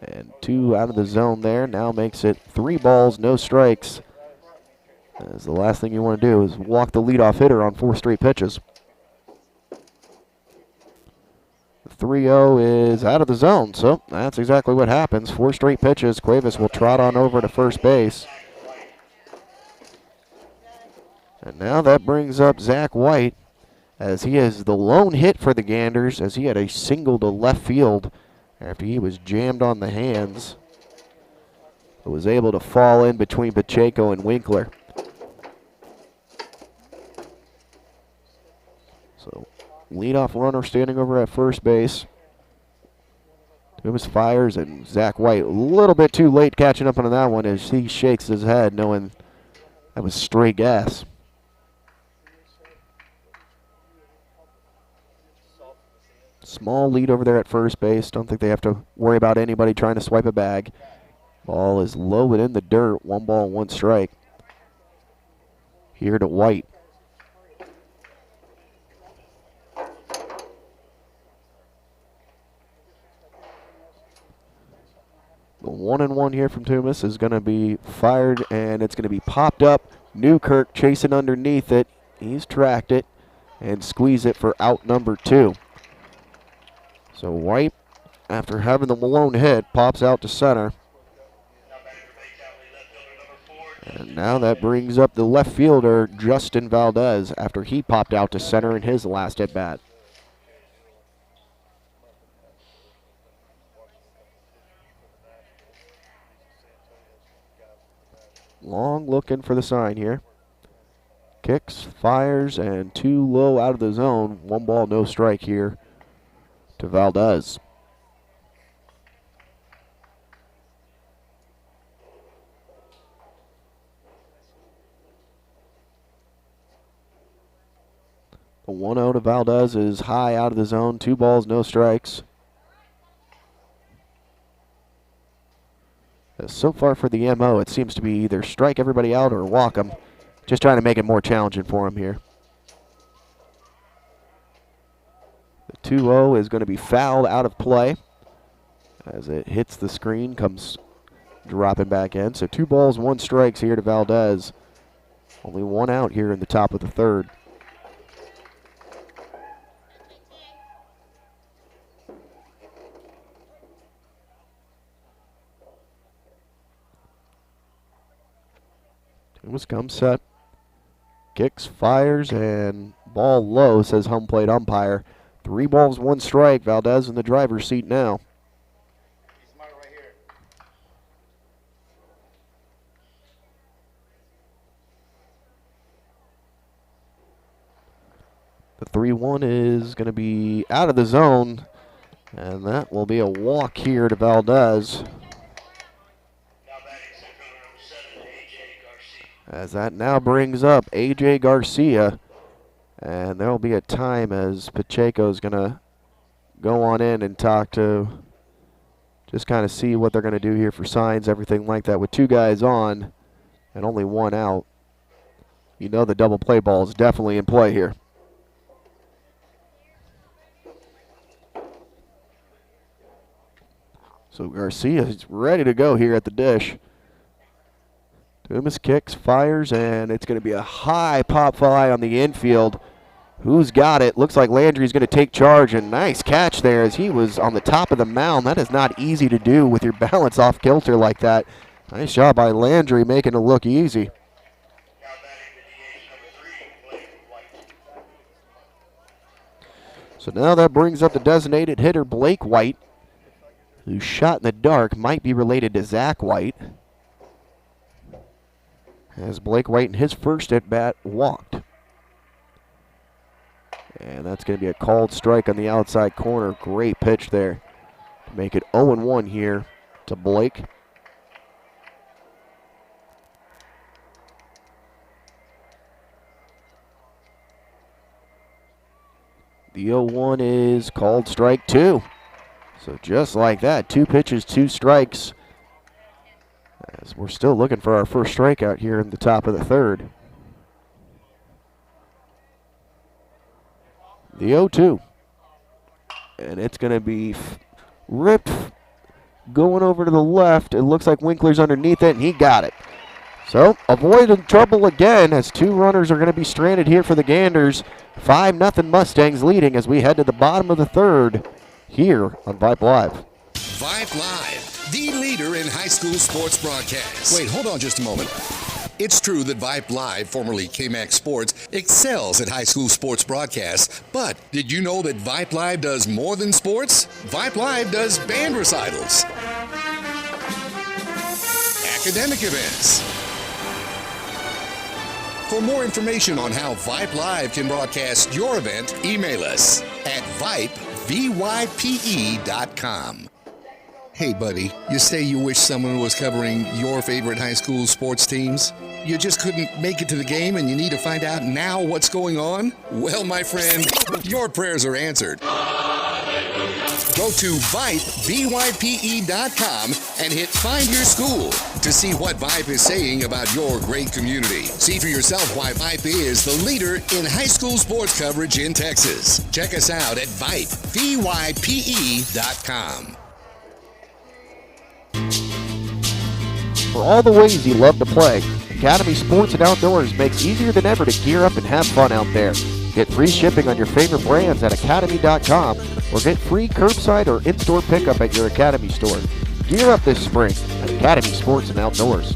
And 2 out of the zone there. Now makes it 3 balls, no strikes. As the last thing you want to do is walk the leadoff hitter on 4 straight pitches. The 3-0 is out of the zone, so that's exactly what happens. 4 straight pitches. Cuevas will trot on over to first base. And now that brings up Zach White, as he is the lone hit for the Ganders, as he had a single to left field after he was jammed on the hands but was able to fall in between Pacheco and Winkler. So leadoff runner standing over at first base. Toomas fires, and Zach White a little bit too late catching up on that one as he shakes his head knowing that was straight gas. Small lead over there at first base. Don't think they have to worry about anybody trying to swipe a bag. Ball is low and in the dirt. 1 ball, 1 strike. Here to White. The 1-1 here from Toomas is going to be fired, and it's going to be popped up. Newkirk chasing underneath it. He's tracked it and squeezed it for out number 2. So White, after having the Malone hit, pops out to center. And now that brings up the left fielder, Justin Valdez, after he popped out to center in his last at bat. Long looking for the sign here. Kicks, fires, and 2 low out of the zone. 1 ball, no strike here to Valdez. The 1-0 to Valdez is high out of the zone. 2 balls, no strikes. So far for the MO, it seems to be either strike everybody out or walk them. Just trying to make it more challenging for him here. The 2-0 is going to be fouled out of play as it hits the screen, comes dropping back in. So 2 balls, 1 strikes here to Valdez. Only 1 out here in the top of the 3rd. Toomas comes set, kicks, fires, and ball low, says home plate umpire. 3 balls, 1 strike. Valdez in the driver's seat now. The 3-1 is going to be out of the zone, and that will be a walk here to Valdez. As that now brings up A.J. Garcia. And there will be a time as Pacheco's going to go on in and talk to, just kind of see what they're going to do here for signs, everything like that. With 2 guys on and only 1 out, you know the double play ball is definitely in play here. So Garcia is ready to go here at the dish. Toomas kicks, fires, and it's going to be a high pop fly on the infield. Who's got it? Looks like Landry's going to take charge, and nice catch there as he was on the top of the mound. That is not easy to do with your balance off kilter like that. Nice job by Landry making it look easy. So now that brings up the designated hitter, Blake White, who's shot in the dark, might be related to Zach White, as Blake White in his first at-bat walked. And that's going to be a called strike on the outside corner. Great pitch there to make it 0-1 here to Blake. The 0-1 is called strike 2. So just like that, 2 pitches, 2 strikes. As we're still looking for our first strikeout here in the top of the 3rd. The 0-2. And it's going to be ripped going over to the left. It looks like Winkler's underneath it, and he got it. So avoiding trouble again as 2 runners are going to be stranded here for the Ganders. 5-0 Mustangs leading as we head to the bottom of the 3rd here on Vype Live. Vype Live, the leader in high school sports broadcasts. Wait, hold on just a moment. It's true that Vype Live, formerly KMAX Sports, excels at high school sports broadcasts. But did you know that Vype Live does more than sports? Vype Live does band recitals, academic events. For more information on how Vype Live can broadcast your event, email us at vype.com. Hey, buddy, you say you wish someone was covering your favorite high school sports teams? You just couldn't make it to the game and you need to find out now what's going on? Well, my friend, your prayers are answered. Go to Vype.com and hit Find Your School to see what Vype is saying about your great community. See for yourself why Vype is the leader in high school sports coverage in Texas. Check us out at Vype.com. For all the ways you love to play, Academy Sports and Outdoors makes easier than ever to gear up and have fun out there. Get free shipping on your favorite brands at Academy.com or get free curbside or in-store pickup at your Academy store. Gear up this spring at Academy Sports and Outdoors.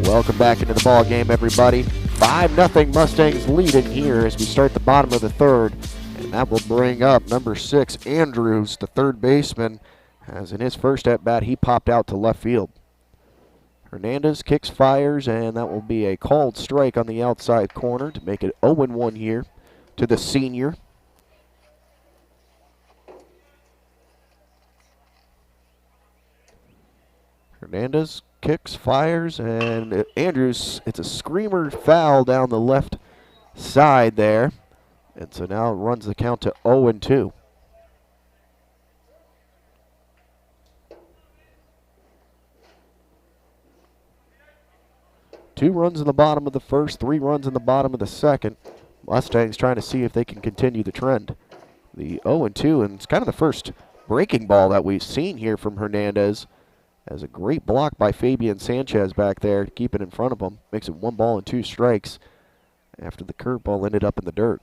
Welcome back into the ball game, everybody. 5-0 Mustangs leading here as we start the bottom of the third. And that will bring up number 6, Andrews, the third baseman, as in his first at-bat, he popped out to left field. Hernandez kicks, fires, and that will be a called strike on the outside corner to make it 0-1 here to the senior. Hernandez kicks, fires, and Andrews, it's a screamer foul down the left side there. And so now it runs the count to 0-2. Two runs in the bottom of the first, 3 runs in the bottom of the second. Mustangs trying to see if they can continue the trend. The 0-2, and it's kind of the first breaking ball that we've seen here from Hernandez. As a great block by Fabian Sanchez back there to keep it in front of him. Makes it 1 ball and 2 strikes after the curveball ended up in the dirt.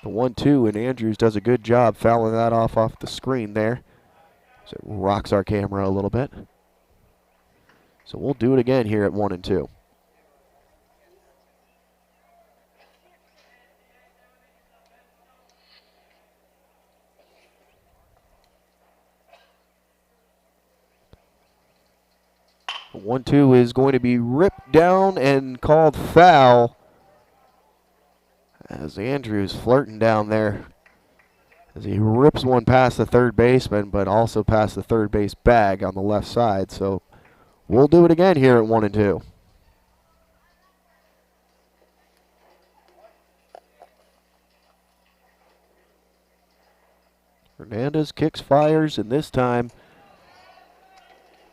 The 1-2, and Andrews does a good job fouling that off the screen there. So it rocks our camera a little bit. So we'll do it again here at 1-2. The 1-2 is going to be ripped down and called foul as Andrews flirting down there as he rips one past the third baseman, but also past the third base bag on the left side. So we'll do it again here at 1-2. Hernandez kicks, fires, and this time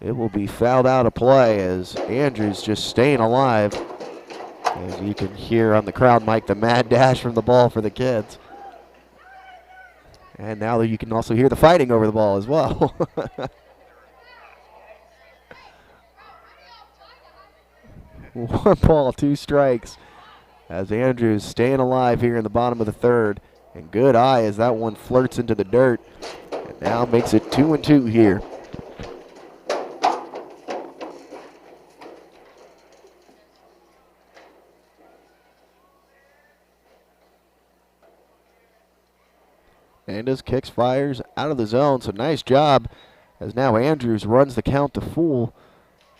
it will be fouled out of play as Andrews just staying alive. As you can hear on the crowd mic, the mad dash from the ball for the kids. And now you can also hear the fighting over the ball as well. 1 ball, 2 strikes. As Andrews staying alive here in the bottom of the third. And good eye as that one flirts into the dirt. And now makes it 2-2 here. Hernandez kicks, fires out of the zone. So nice job as now Andrews runs the count to full.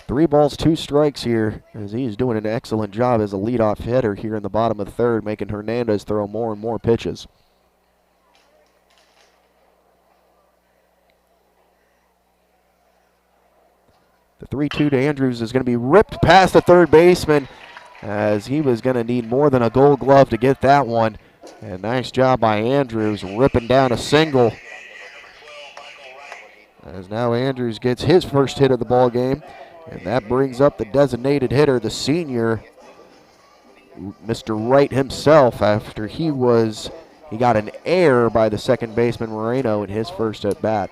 3 balls, 2 strikes here as he's doing an excellent job as a leadoff hitter here in the bottom of the third, making Hernandez throw more and more pitches. The 3-2 to Andrews is going to be ripped past the third baseman as he was going to need more than a gold glove to get that one. And nice job by Andrews ripping down a single. As now Andrews gets his first hit of the ball game. And that brings up the designated hitter, the senior, Mr. Wright himself, after he got an error by the second baseman Moreno in his first at bat.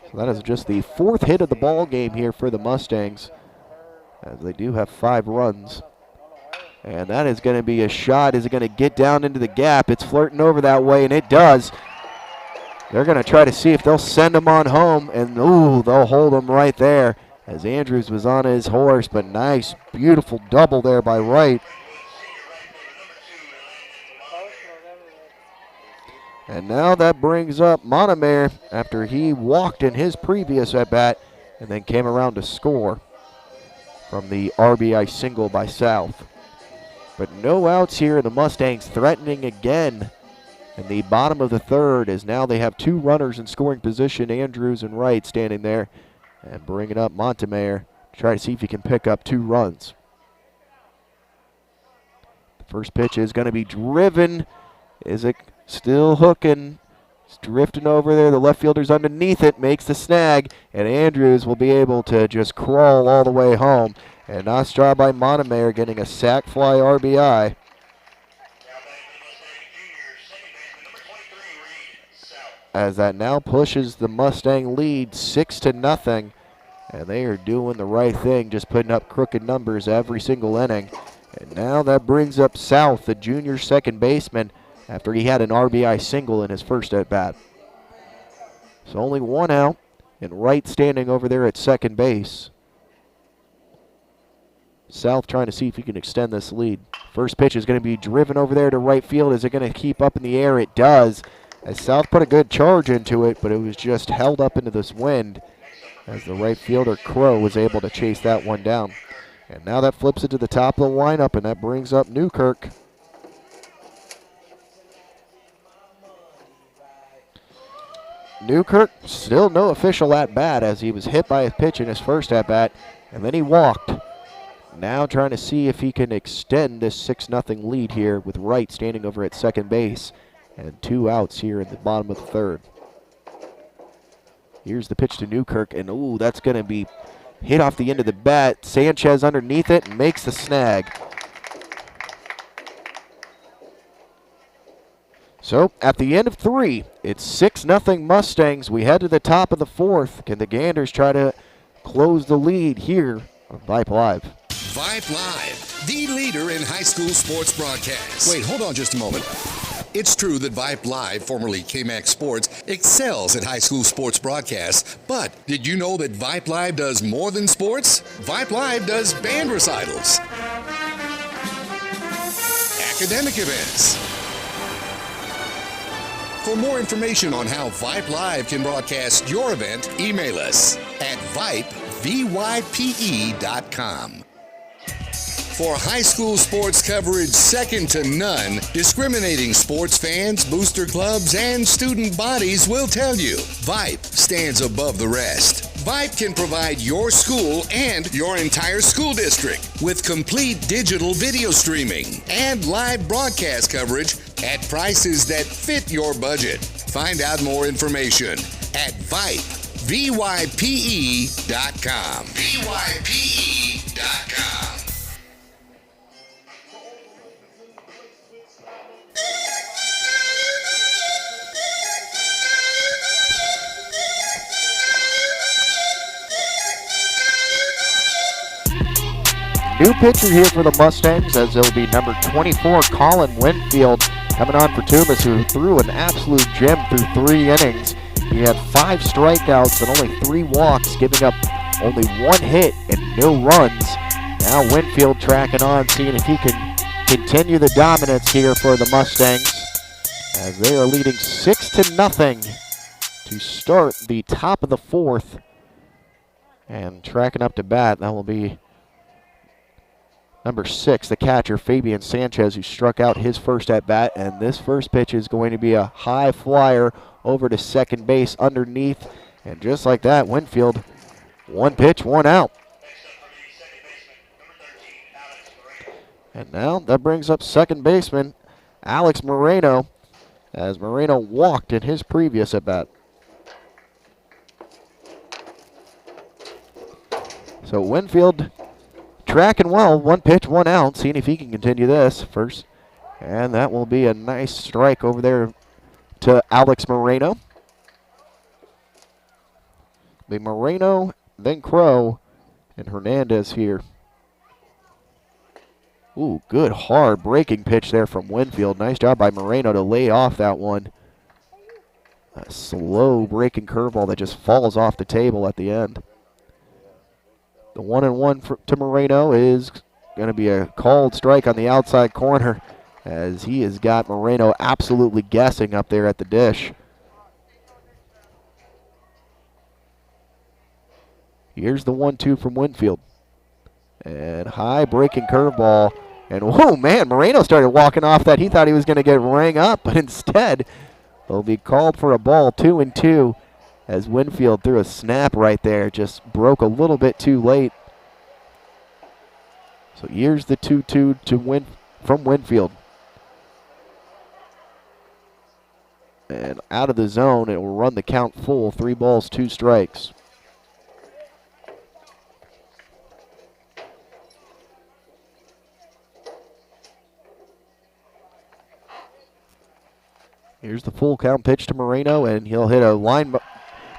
So that is just the 4th hit of the ball game here for the Mustangs, as they do have 5 runs. And that is going to be a shot. Is it going to get down into the gap? It's flirting over that way, and it does. They're going to try to see if they'll send him on home, and ooh, they'll hold him right there as Andrews was on his horse, but nice, beautiful double there by Wright. And now that brings up Montemayor after he walked in his previous at-bat and then came around to score from the RBI single by South. But no outs here, and the Mustangs threatening again in the bottom of the third, as now they have two runners in scoring position, Andrews and Wright standing there, and bringing up Montemayor to try to see if he can pick up 2 runs. The first pitch is going to be driven. Is it still hooking? It's drifting over there. The left fielder's underneath it, makes the snag, and Andrews will be able to just crawl all the way home. And nice job by Montemayor getting a sac fly RBI. As that now pushes the Mustang lead 6-0, and they are doing the right thing, just putting up crooked numbers every single inning. And now that brings up South, the junior second baseman, after he had an RBI single in his first at-bat. So only 1 out, and Wright standing over there at second base. South trying to see if he can extend this lead. First pitch is going to be driven over there to right field. Is it going to keep up in the air? It does, as South put a good charge into it, but it was just held up into this wind as the right fielder Crow was able to chase that one down. And now that flips it to the top of the lineup, and that brings up Newkirk. Newkirk still no official at-bat, as he was hit by a pitch in his first at-bat, and then he walked. Now trying to see if he can extend this 6-0 lead here with Wright standing over at second base, and 2 outs here in the bottom of the third. Here's the pitch to Newkirk, and ooh, that's going to be hit off the end of the bat. Sanchez underneath it and makes the snag. So at the end of 3, it's 6-0 Mustangs. We head to the top of the 4th. Can the Ganders try to close the lead here on Vype Live? Vype Live, the leader in high school sports broadcasts. Wait, hold on just a moment. It's true that Vype Live, formerly KMAX Sports, excels at high school sports broadcasts, but did you know that Vype Live does more than sports? Vype Live does band recitals, academic events. For more information on how Vype Live can broadcast your event, email us at vype.com. For high school sports coverage second to none, discriminating sports fans, booster clubs, and student bodies will tell you Vype stands above the rest. Vype can provide your school and your entire school district with complete digital video streaming and live broadcast coverage at prices that fit your budget. Find out more information at Vype, VYPE.com. VYPE.com. New pitcher here for the Mustangs, as it'll be number 24, Colin Winfield, coming on for Toomas, who threw an absolute gem through 3 innings. He had 5 strikeouts and only 3 walks, giving up only 1 hit and no runs. Now Winfield tracking on, seeing if he can continue the dominance here for the Mustangs, as they are leading 6-0 to start the top of the 4th. And tracking up to bat, that will be number 6, the catcher, Fabian Sanchez, who struck out his first at-bat. And this first pitch is going to be a high flyer over to second base underneath. And just like that, Winfield, 1 pitch, 1 out. And now that brings up second baseman Alex Moreno, as Moreno walked in his previous at-bat. So Winfield tracking well, 1 pitch, 1 out, seeing if he can continue this first. And that will be a nice strike over there to Alex Moreno. The Moreno, then Crow, and Hernandez here. Ooh, good hard breaking pitch there from Winfield. Nice job by Moreno to lay off that one. A slow breaking curveball that just falls off the table at the end. The 1-1 to Moreno is going to be a called strike on the outside corner. as he has got Moreno absolutely guessing up there at the dish. Here's the 1-2 from Winfield. And high breaking curveball. And whoa, man, Moreno started walking off that. He thought he was going to get rang up, but instead they'll be called for a ball, 2-2, as Winfield threw a snap right there. Just broke a little bit too late. So here's the 2-2 to from Winfield. And out of the zone, it will run the count full. 3 balls, 2 strikes. Here's the full count pitch to Moreno, and he'll hit a line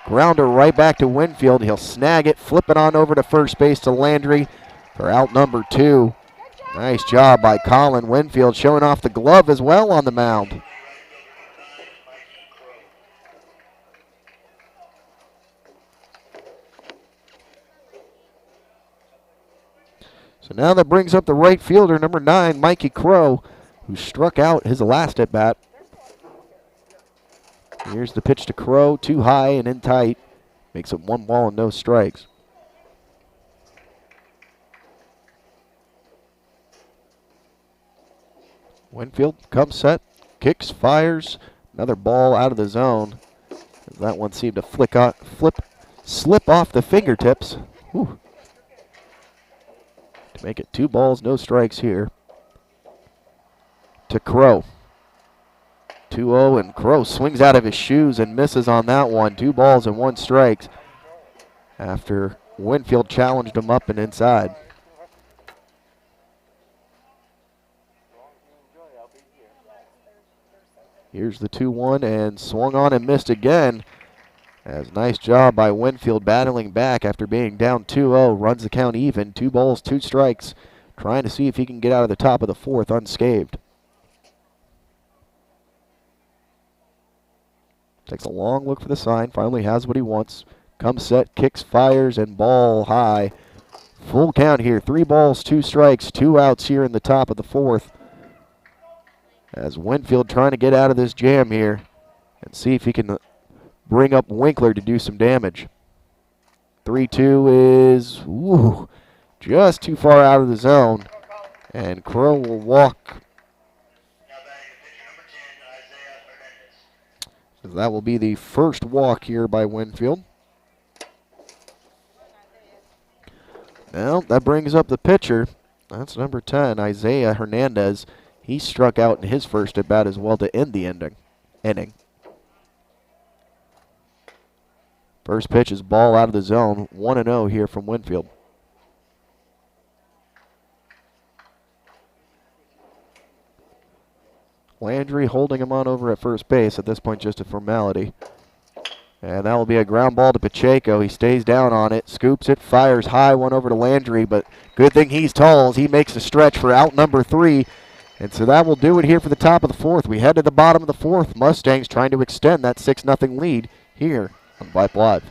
grounder right back to Winfield. He'll snag it, flip it on over to first base to Landry for out number 2. Nice job by Colin. Winfield showing off the glove as well on the mound. So now that brings up the right fielder, number 9, Mikey Crow, who struck out his last at bat. Here's the pitch to Crow, too high and in tight. Makes it 1 ball and no strikes. Winfield comes set, kicks, fires. Another ball out of the zone. That one seemed to slip off the fingertips. Whew. To make it 2 balls, no strikes here. To Crow. 2-0, and Crow swings out of his shoes and misses on that one. 2 balls and 1 strike after Winfield challenged him up and inside. Here's the 2-1, and swung on and missed again. As nice job by Winfield battling back after being down 2-0. Runs the count even. 2 balls, 2 strikes. Trying to see if he can get out of the top of the 4th unscathed. Takes a long look for the sign. Finally has what he wants. Comes set, kicks, fires, and ball high. Full count here. 3 balls, 2 strikes, 2 outs here in the top of the 4th. As Winfield trying to get out of this jam here and see if he can bring up Winkler to do some damage. 3-2 is just too far out of the zone. And Crow will walk. So that will be the first walk here by Winfield. Now that brings up the pitcher. That's number 10, Isaiah Hernandez. He struck out in his first at bat as well to end the inning. First pitch is ball out of the zone. 1-0 here from Winfield. Landry holding him on over at first base. At this point, just a formality. And that will be a ground ball to Pacheco. He stays down on it, scoops it, fires high, one over to Landry. But good thing he's tall as he makes the stretch for out number 3. And so that will do it here for the top of the 4th. We head to the bottom of the 4th. Mustangs trying to extend that 6-0 lead here on Vype Live.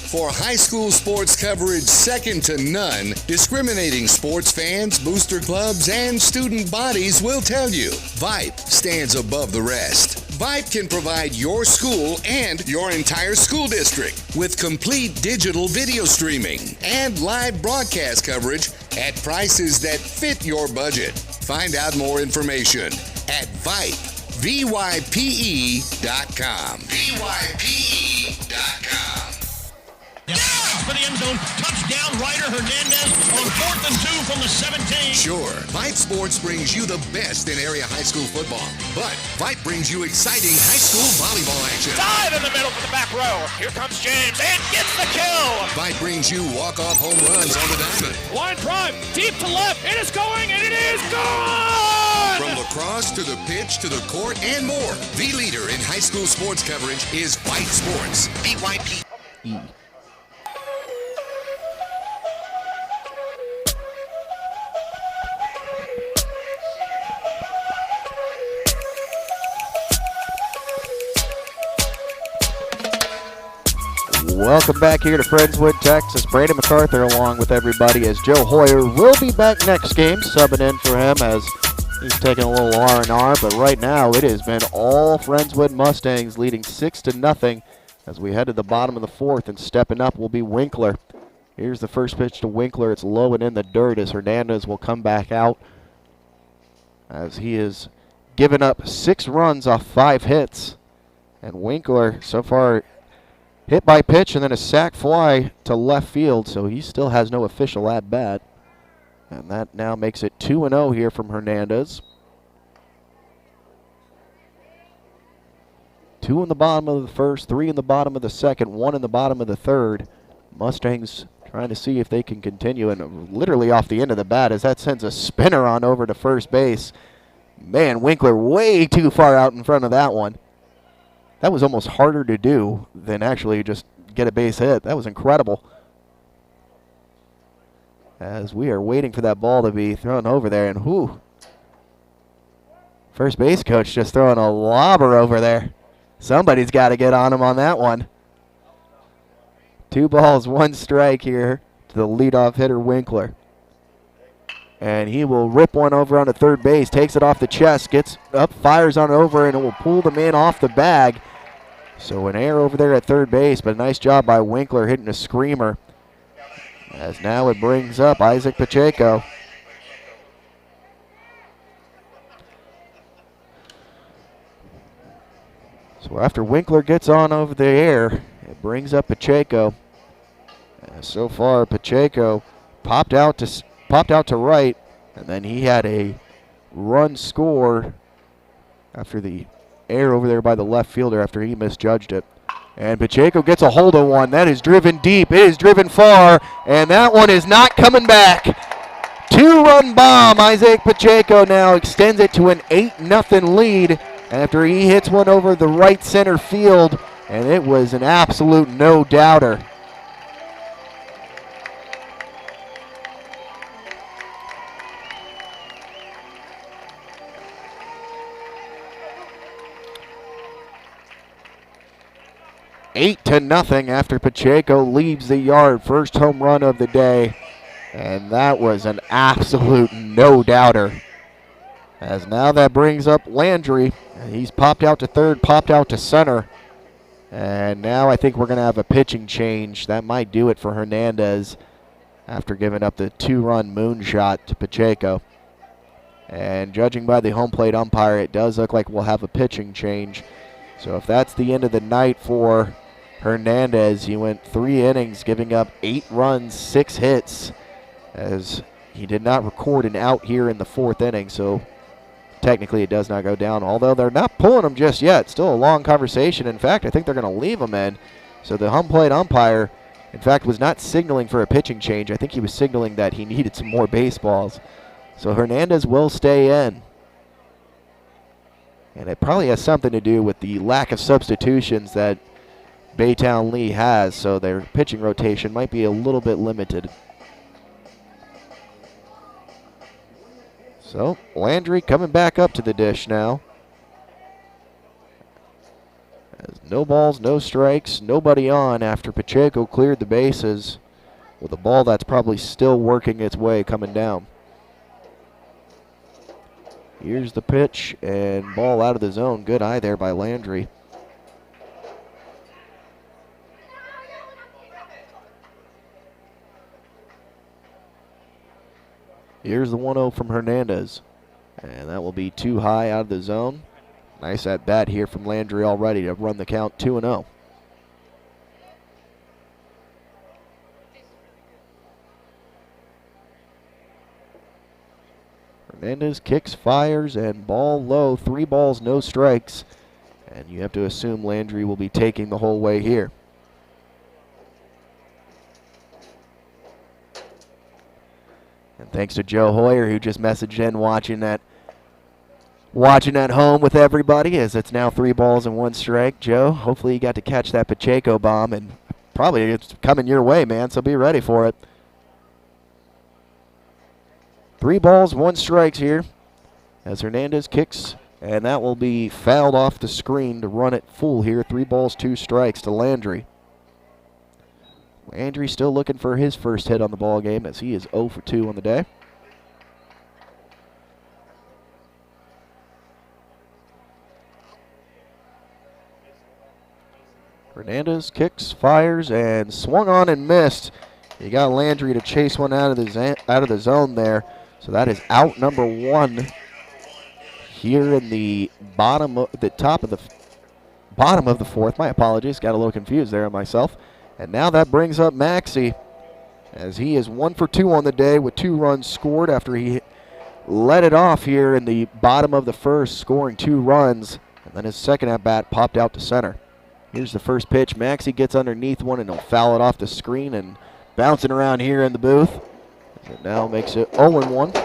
For high school sports coverage second to none, discriminating sports fans, booster clubs, and student bodies will tell you Vype stands above the rest. Vype can provide your school and your entire school district with complete digital video streaming and live broadcast coverage at prices that fit your budget. Find out more information at Vype, VYPE.com. VYPE.com. For the end zone, touchdown, Ryder Hernandez on 4th and 2 from the 17. Sure, Vype Sports brings you the best in area high school football, but Vype brings you exciting high school volleyball action. Dive in the middle for the back row. Here comes James and gets the kill. Vype brings you walk-off home runs on the diamond. Line drive, deep to left. It is going, and it is gone! From lacrosse to the pitch to the court and more, the leader in high school sports coverage is Vype Sports. VYP. Welcome back here to Friendswood, Texas. Brandon MacArthur along with everybody as Joe Hoyer will be back next game, subbing in for him as He's taking a little R&R, but right now it has been all Friendswood Mustangs leading 6-0 as we head to the bottom of the fourth, and stepping up will be Winkler. Here's the first pitch to Winkler. It's low and in the dirt as Hernandez will come back out as he has given up 6 runs off 5 hits. And Winkler so far hit by pitch and then a sac fly to left field, so he still has no official at-bat. And that now makes it 2-0 here from Hernandez. 2 in the bottom of the first, 3 in the bottom of the second, 1 in the bottom of the third. Mustangs trying to see if they can continue, and literally off the end of the bat as that sends a spinner on over to first base. Man, Winkler way too far out in front of that one. That was almost harder to do than actually just get a base hit. That was incredible. As we are waiting for that ball to be thrown over there, and whoo. First base coach just throwing a lobber over there. Somebody's got to get on him on that one. 2 balls, 1 strike here to the leadoff hitter, Winkler. And he will rip one over onto third base, takes it off the chest, gets up, fires on it over, and it will pull the man off the bag. So an error over there at third base, but a nice job by Winkler hitting a screamer. As now it brings up Isaac Pacheco. So after Winkler gets on over the air, it brings up Pacheco. So far, Pacheco popped out to right, and then he had a run score after the error over there by the left fielder after he misjudged it. And Pacheco gets a hold of one. That is driven deep. It is driven far, and that one is not coming back. 2-run bomb. Isaac Pacheco now extends it to an 8-0 lead after he hits one over the right center field, and it was an absolute no-doubter. Eight to nothing after Pacheco leaves the yard. First home run of the day. And that was an absolute no-doubter. As now that brings up Landry. He's popped out to third, popped out to center. And now I think we're going to have a pitching change. That might do it for Hernandez after giving up the 2-run moonshot to Pacheco. And judging by the home plate umpire, it does look like we'll have a pitching change. So if that's the end of the night for Hernandez, he went 3 innings, giving up 8 runs, 6 hits, as he did not record an out here in the 4th inning, so technically it does not go down, although they're not pulling him just yet. Still a long conversation. In fact, I think they're going to leave him in. So the home plate umpire, in fact, was not signaling for a pitching change. I think he was signaling that he needed some more baseballs. So Hernandez will stay in. And it probably has something to do with the lack of substitutions that Baytown Lee has, so their pitching rotation might be a little bit limited. So Landry coming back up to the dish now. As no balls, no strikes, nobody on after Pacheco cleared the bases with a ball that's probably still working its way coming down. Here's the pitch, and ball out of the zone. Good eye there by Landry. Here's the 1-0 from Hernandez. And that will be too high out of the zone. Nice at bat here from Landry already to run the count 2-0. Hernandez kicks, fires, and ball low. 3 balls, no strikes. And you have to assume Landry will be taking the whole way here. And thanks to Joe Hoyer, who just messaged in watching at home with everybody, as it's now 3 balls and 1 strike. Joe, hopefully you got to catch that Pacheco bomb, and probably it's coming your way, man, so be ready for it. 3 balls, 1 strikes here as Hernandez kicks, and that will be fouled off the screen to run it full here. 3 balls, 2 strikes to Landry. Landry still looking for his first hit on the ball game as he is 0 for 2 on the day. Hernandez kicks, fires, and swung on and missed. He got Landry to chase one out of the zone there. So that is out number 1 here in the bottom of the fourth. My apologies, got a little confused there myself. And now that brings up Maxey, as he is 1 for 2 on the day with 2 runs scored after he led it off here in the bottom of the first, scoring 2 runs. And then his second at bat popped out to center. Here's the first pitch. Maxey gets underneath one and he'll foul it off the screen and bouncing around here in the booth. It now makes it 0-1.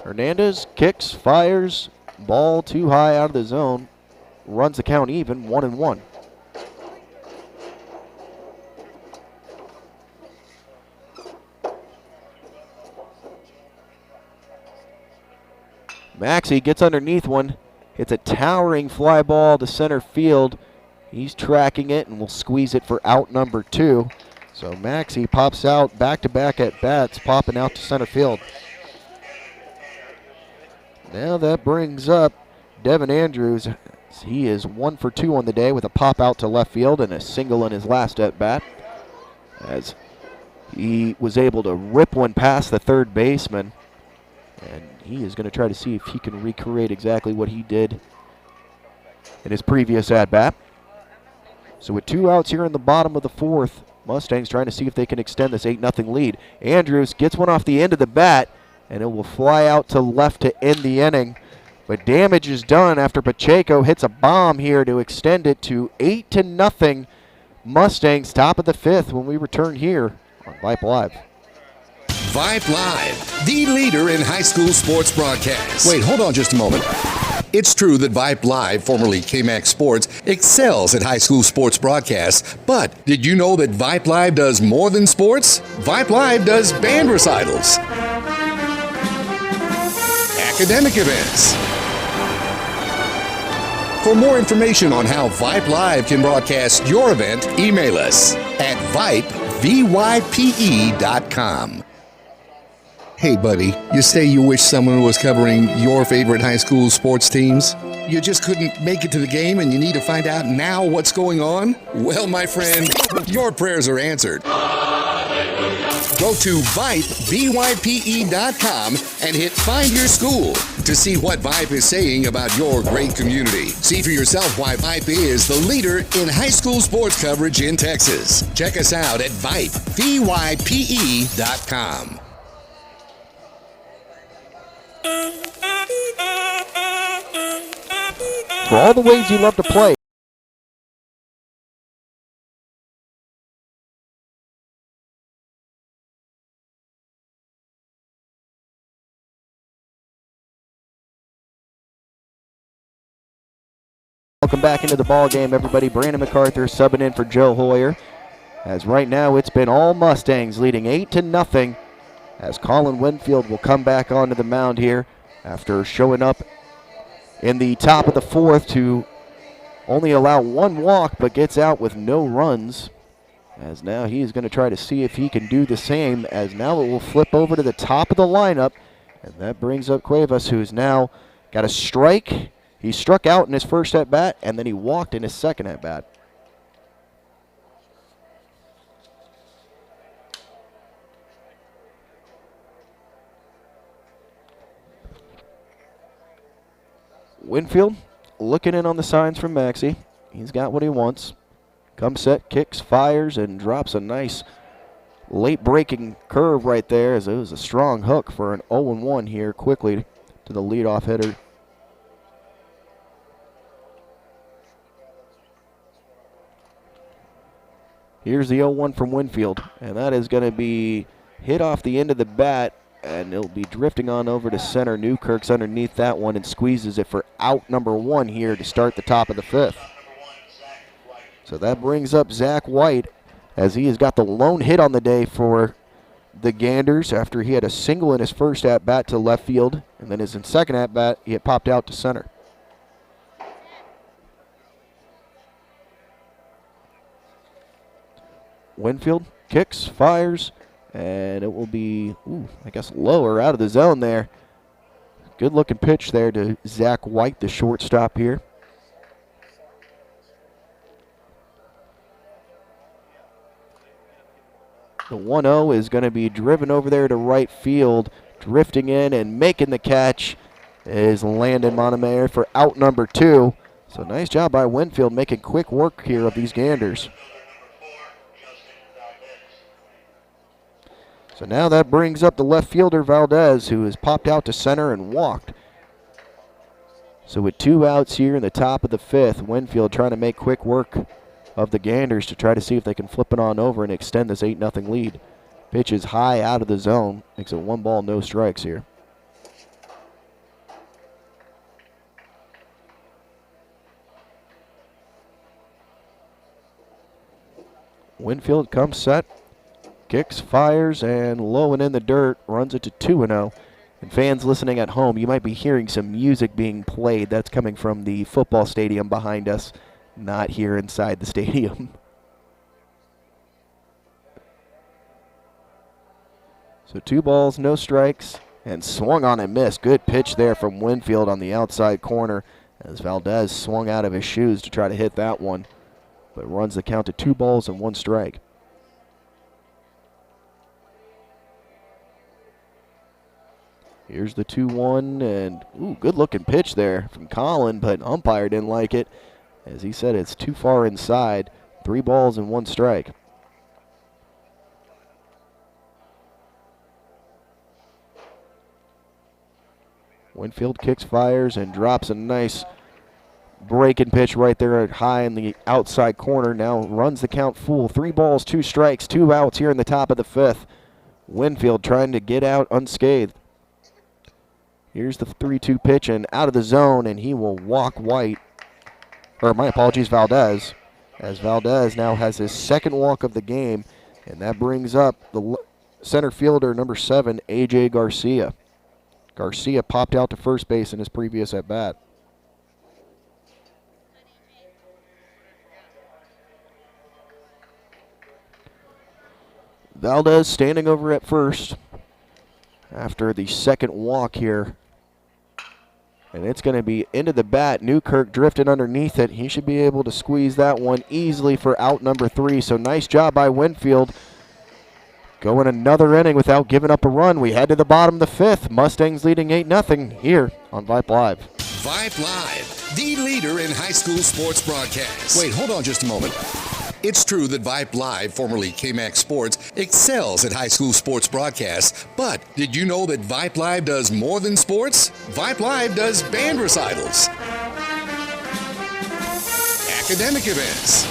Hernandez kicks, fires, ball too high out of the zone, runs the count even, 1-1. Maxey gets underneath one, hits a towering fly ball to center field. He's tracking it and will squeeze it for out number 2. So Maxey pops out back-to-back at bats, popping out to center field. Now that brings up Devin Andrews. He is 1 for 2 on the day with a pop out to left field and a single in his last at bat, as he was able to rip one past the third baseman. And he is going to try to see if he can recreate exactly what he did in his previous at-bat. So with 2 outs here in the bottom of the fourth, Mustangs trying to see if they can extend this 8-0 lead. Andrews gets one off the end of the bat, and it will fly out to left to end the inning. But damage is done after Pacheco hits a bomb here to extend it to 8-0 Mustangs, top of the 5th, when we return here on Vype Live. Vype Live, the leader in high school sports broadcasts. Wait, hold on just a moment. It's true that Vype Live, formerly KMAX Sports, excels at high school sports broadcasts, but did you know that Vype Live does more than sports? Vype Live does band recitals, academic events. For more information on how Vype Live can broadcast your event, email us at vype.com. Hey, buddy, you say you wish someone was covering your favorite high school sports teams? You just couldn't make it to the game and you need to find out now what's going on? Well, my friend, your prayers are answered. Go to vype.com and hit Find Your School to see what Vype is saying about your great community. See for yourself why Vype is the leader in high school sports coverage in Texas. Check us out at vype.com. For all the ways you love to play. Welcome back into the ball game, everybody. Brandon MacArthur subbing in for Joe Hoyer. As right now it's been all Mustangs leading 8-0, as Colin Winfield will come back onto the mound here after showing up in the top of the fourth to only allow 1 walk, but gets out with no runs, as now he is going to try to see if he can do the same, as now it will flip over to the top of the lineup, and that brings up Cuevas, who's now got a strike. He struck out in his first at-bat, and then he walked in his second at-bat. Winfield looking in on the signs from Maxey. He's got what he wants. Comes set, kicks, fires, and drops a nice late breaking curve right there, as it was a strong hook for an 0-1 here quickly to the leadoff hitter. Here's the 0-1 from Winfield, and that is going to be hit off the end of the bat, and it'll be drifting on over to center. Newkirk's underneath that one and squeezes it for out number 1 here to start the top of the 5th. So that brings up Zach White, as he has got the lone hit on the day for the Ganders after he had a single in his first at-bat to left field, and then his second at-bat, he had popped out to center. Winfield kicks, fires, And it will be, I guess, lower out of the zone there. Good looking pitch there to Zach White, the shortstop here. The 1-0 is going to be driven over there to right field. Drifting in and making the catch is Landon Montemayor for out number 2. So nice job by Winfield making quick work here of these Ganders. So now that brings up the left fielder Valdez, who has popped out to center and walked. So with 2 outs here in the top of the 5th, Winfield trying to make quick work of the Ganders to try to see if they can flip it on over and extend this 8-0 lead. Pitch is high out of the zone. Makes it 1 ball, no strikes here. Winfield comes set, kicks, fires, and low and in the dirt, runs it to 2-0. And fans listening at home, you might be hearing some music being played. That's coming from the football stadium behind us, not here inside the stadium. So 2 balls, no strikes, and swung on and missed. Good pitch there from Winfield on the outside corner as Valdez swung out of his shoes to try to hit that one, but runs the count to 2 balls and 1 strike. Here's the 2-1, and good looking pitch there from Colin, but umpire didn't like it. As he said, it's too far inside. 3 balls and 1 strike. Winfield kicks, fires, and drops a nice breaking pitch right there high in the outside corner. Now runs the count full. 3 balls, 2 strikes, 2 outs here in the top of the 5th. Winfield trying to get out unscathed. Here's the 3-2 pitch and out of the zone, and he will walk White. Or my apologies, Valdez. As Valdez now has his 2nd walk of the game, and that brings up the center fielder, number 7, A.J. Garcia. Garcia popped out to first base in his previous at-bat. Valdez standing over at first after the 2nd walk here. And it's going to be into the bat. Newkirk drifted underneath it. He should be able to squeeze that one easily for out number 3. So nice job by Winfield. Going another inning without giving up a run. We head to the bottom of the 5th. Mustangs leading 8-0 here on Vype Live. Vype Live, the leader in high school sports broadcasts. Wait, hold on just a moment. It's true that Vype Live, formerly KMAX Sports, excels at high school sports broadcasts, but did you know that Vype Live does more than sports? Vype Live does band recitals, academic events.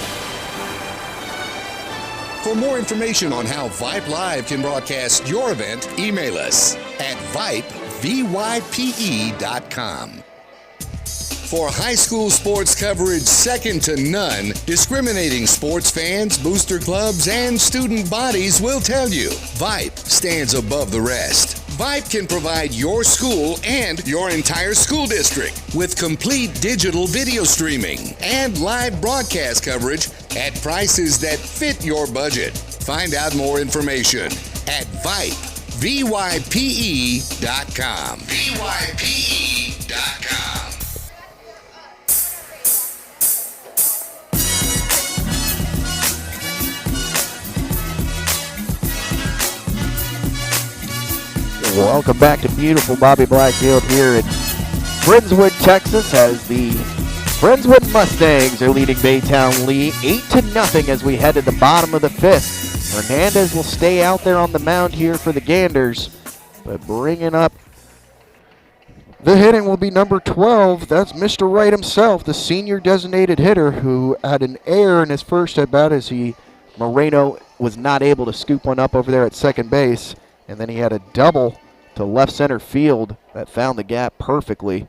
For more information on how Vype Live can broadcast your event, email us at vype.com. For high school sports coverage second to none, discriminating sports fans, booster clubs, and student bodies will tell you Vype stands above the rest. Vype can provide your school and your entire school district with complete digital video streaming and live broadcast coverage at prices that fit your budget. Find out more information at Vype, VYPE.com. VYPE.com. Welcome back to beautiful Bobby Blackfield here in Friendswood, Texas, as the Friendswood Mustangs are leading Baytown Lee 8-0 as we head to the bottom of the 5th. Hernandez will stay out there on the mound here for the Ganders, but bringing up the hitting will be number 12. That's Mr. Wright himself, the senior designated hitter, who had an error in his first at-bat as Moreno was not able to scoop one up over there at second base, and then he had a double to left center field that found the gap perfectly.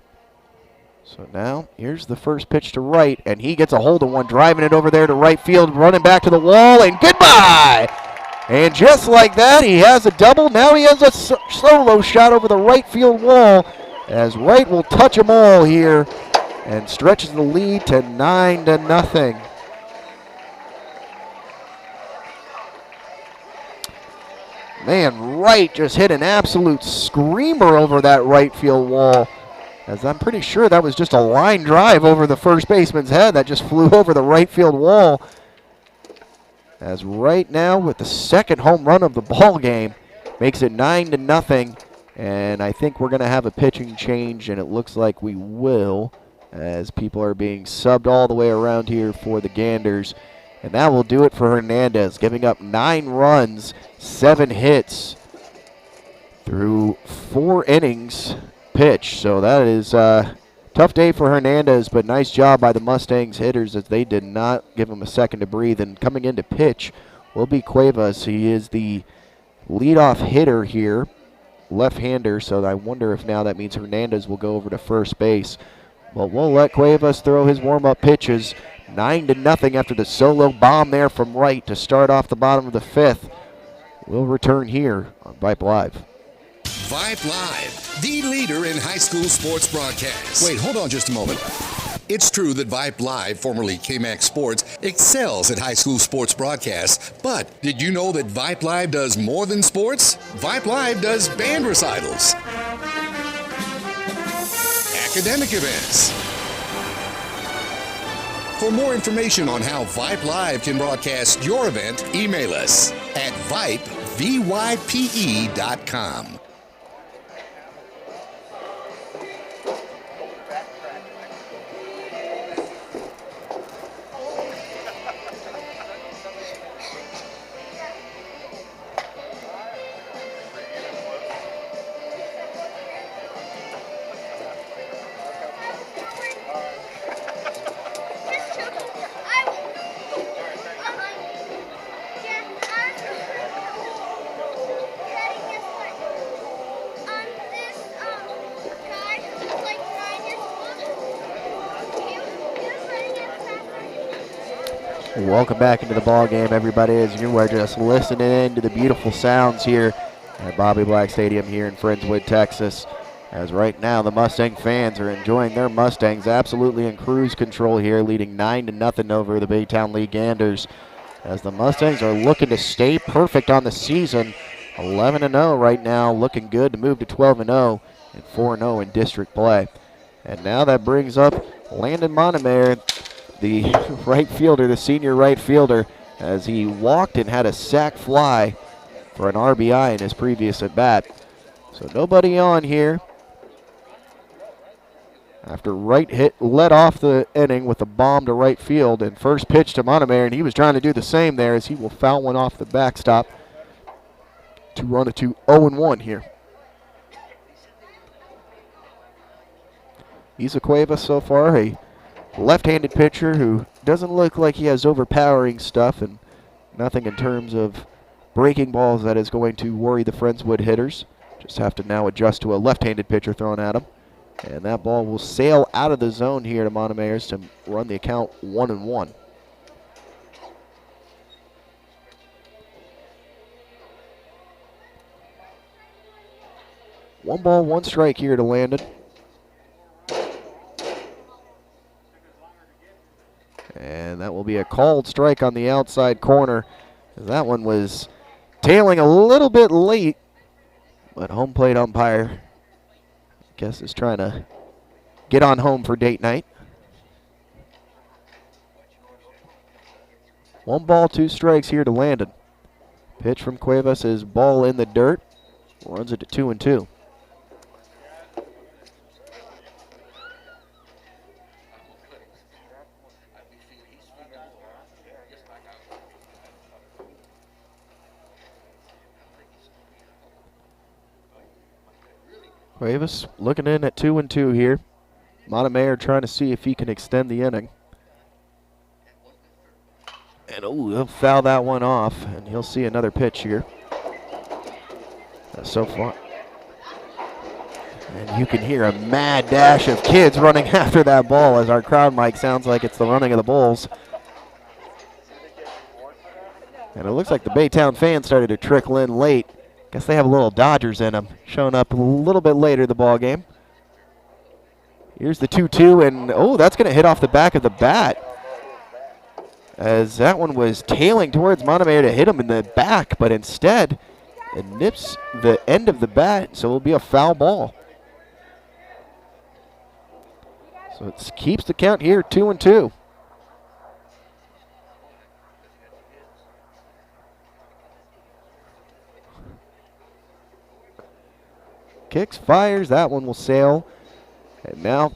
So now here's the first pitch to Wright, and he gets a hold of one, driving it over there to right field, running back to the wall, and goodbye! And just like that, he has a double. Now he has a solo shot over the right field wall, as Wright will touch them all here and stretches the lead to 9-0. Man, Wright just hit an absolute screamer over that right field wall. As I'm pretty sure that was just a line drive over the first baseman's head that just flew over the right field wall. As right now with the second home run of the ball game, makes it 9-0. And I think we're going to have a pitching change, and it looks like we will, as people are being subbed all the way around here for the Ganders. And that will do it for Hernandez, giving up 9 runs, 7 hits through 4 innings pitched. So that is a tough day for Hernandez, but nice job by the Mustangs hitters as they did not give him a second to breathe. And coming in to pitch will be Cuevas. He is the leadoff hitter here, left-hander, so I wonder if now that means Hernandez will go over to first base. But we'll let Cuevas throw his warm-up pitches. 9-0 after the solo bomb there from Wright to start off the bottom of the 5th. We'll return here on Vype Live. Vype Live, the leader in high school sports broadcasts. Wait, hold on just a moment. It's true that Vype Live, formerly KMAX Sports, excels at high school sports broadcasts, but did you know that Vype Live does more than sports? Vype Live does band recitals, academic events. For more information on how Vype Live can broadcast your event, email us at vype.com. Welcome back into the ball game, everybody, as you are just listening in to the beautiful sounds here at Bobby Black Stadium here in Friendswood, Texas. As right now the Mustang fans are enjoying their Mustangs absolutely in cruise control here, leading 9-0 over the Baytown League Ganders. As the Mustangs are looking to stay perfect on the season, 11-0 right now, looking good to move to 12-0 and 4-0 in district play. And now that brings up Landon Montemayor, the right fielder, the senior right fielder, as he walked and had a sac fly for an RBI in his previous at-bat. So nobody on here. After Wright led off the inning with a bomb to right field, and first pitch to Montemayor, and he was trying to do the same there as he will foul one off the backstop to run it to 0-1 here. Isa Cuevas so far, a left-handed pitcher who doesn't look like he has overpowering stuff and nothing in terms of breaking balls that is going to worry the Friendswood hitters. Just have to now adjust to a left-handed pitcher thrown at him. And that ball will sail out of the zone here to Montemayor's to run the account 1-1. One ball, one strike here to Landon. And that will be a called strike on the outside corner. That one was tailing a little bit late, but home plate umpire, I guess, is trying to get on home for date night. 1 ball, 2 strikes here to Landon. Pitch from Cuevas is ball in the dirt. Runs it to 2-2. Cuevas looking in at 2-2 here. Montemayor trying to see if he can extend the inning. And he'll foul that one off, and he'll see another pitch here. So far. And you can hear a mad dash of kids running after that ball as our crowd mic sounds like it's the running of the Bulls. And it looks like the Baytown fans started to trickle in late. Guess they have a little Dodgers in them, showing up a little bit later in the ball game. Here's the 2-2, and that's going to hit off the back of the bat, as that one was tailing towards Montemayor to hit him in the back, but instead and nips the end of the bat, so it'll be a foul ball. So it keeps the count here, 2-2. Kicks, fires, that one will sail. And now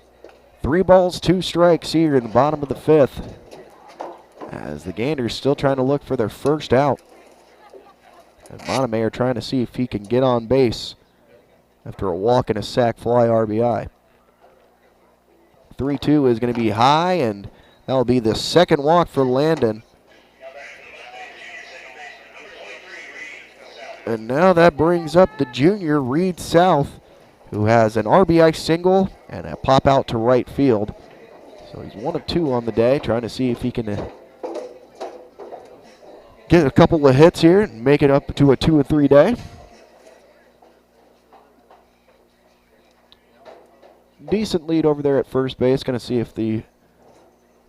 3 balls, 2 strikes here in the bottom of the 5th. As the Ganders still trying to look for their first out. And Montemayor trying to see if he can get on base after a walk and a sac fly RBI. 3-2 is going to be high, and that will be the second walk for Landon. And now that brings up the junior, Reed South, who has an RBI single and a pop out to right field. So he's 1 of 2 on the day, trying to see if he can get a couple of hits here and make it up to a 2-3 day. Decent lead over there at first base. Going to see if the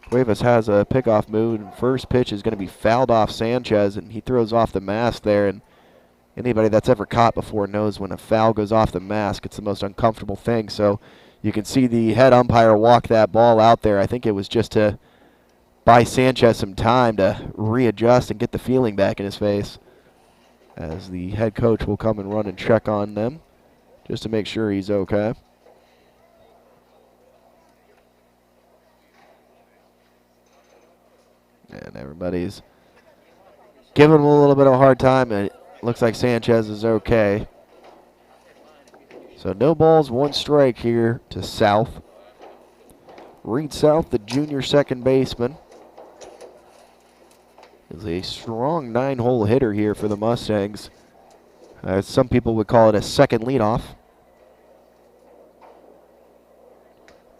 Cuevas has a pickoff move. And first pitch is going to be fouled off Sanchez, and he throws off the mask there. And anybody that's ever caught before knows when a foul goes off the mask, it's the most uncomfortable thing. So you can see the head umpire walk that ball out there. I think it was just to buy Sanchez some time to readjust and get the feeling back in his face, as the head coach will come and run and check on them just to make sure he's okay. And everybody's giving him a little bit of a hard time, and it looks like Sanchez is okay. So no balls, 1 strike here to South. Reed South, the junior second baseman, is a strong 9-hole hitter here for the Mustangs. Some people would call it a second leadoff.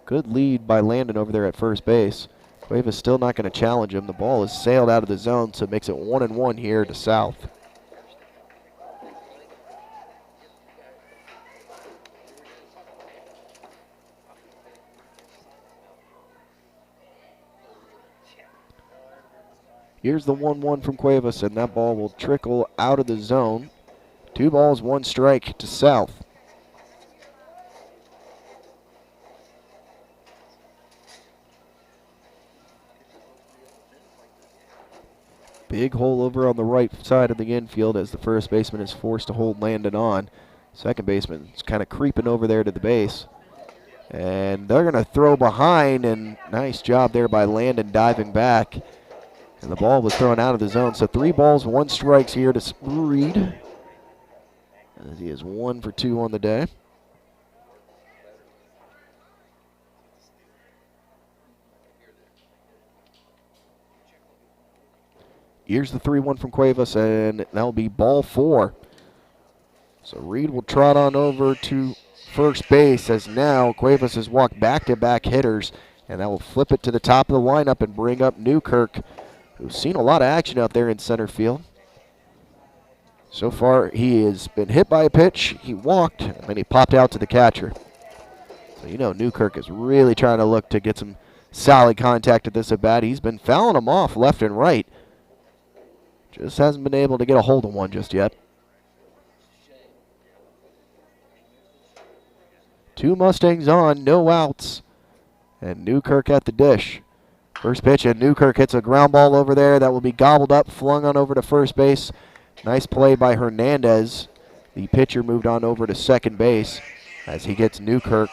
Good lead by Landon over there at first base. Cuevas still not going to challenge him. The ball is sailed out of the zone, so it makes it 1-1 here to South. Here's the 1-1 from Cuevas, and that ball will trickle out of the zone. 2 balls, 1 strike to South. Big hole over on the right side of the infield as the first baseman is forced to hold Landon on. Second baseman is kind of creeping over there to the base. And they're going to throw behind, and nice job there by Landon diving back. And the ball was thrown out of the zone. So 3 balls, 1 strikes here to Reed, as he is 1 for 2 on the day. Here's the 3-1 from Cuevas, and that'll be ball 4. So Reed will trot on over to first base, as now Cuevas has walked back-to-back hitters, and that will flip it to the top of the lineup and bring up Newkirk, who's seen a lot of action out there in center field. So far, he has been hit by a pitch, he walked, and then he popped out to the catcher. So you know Newkirk is really trying to look to get some solid contact at this at-bat. He's been fouling them off left and right. Just hasn't been able to get a hold of one just yet. 2 Mustangs on, no outs. And Newkirk at the dish. First pitch, and Newkirk hits a ground ball over there. That will be gobbled up, flung on over to first base. Nice play by Hernandez. The pitcher moved on over to second base as he gets Newkirk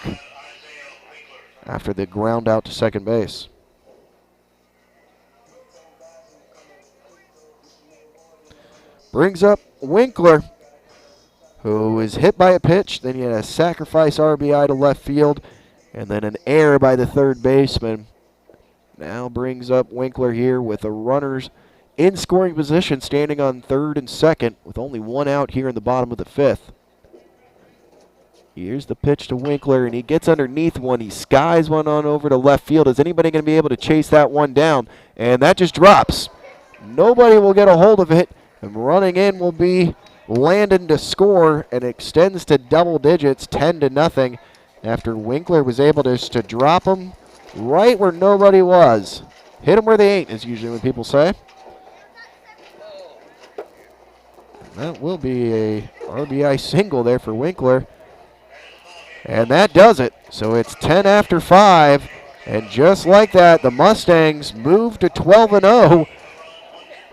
after the ground out to second base. Brings up Winkler, who is hit by a pitch. Then he had a sacrifice RBI to left field, and then an error by the third baseman. Now brings up Winkler here with the runners in scoring position, standing on third and second with only 1 out here in the bottom of the 5th. Here's the pitch to Winkler, and he gets underneath one. He skies one on over to left field. Is anybody going to be able to chase that one down? And that just drops. Nobody will get a hold of it. And running in will be Landon to score, and extends to double digits, 10-0, after Winkler was able to drop him right where nobody was. Hit them where they ain't, is usually what people say. That will be a RBI single there for Winkler. And that does it. So it's 10 after 5. And just like that, the Mustangs move to 12-0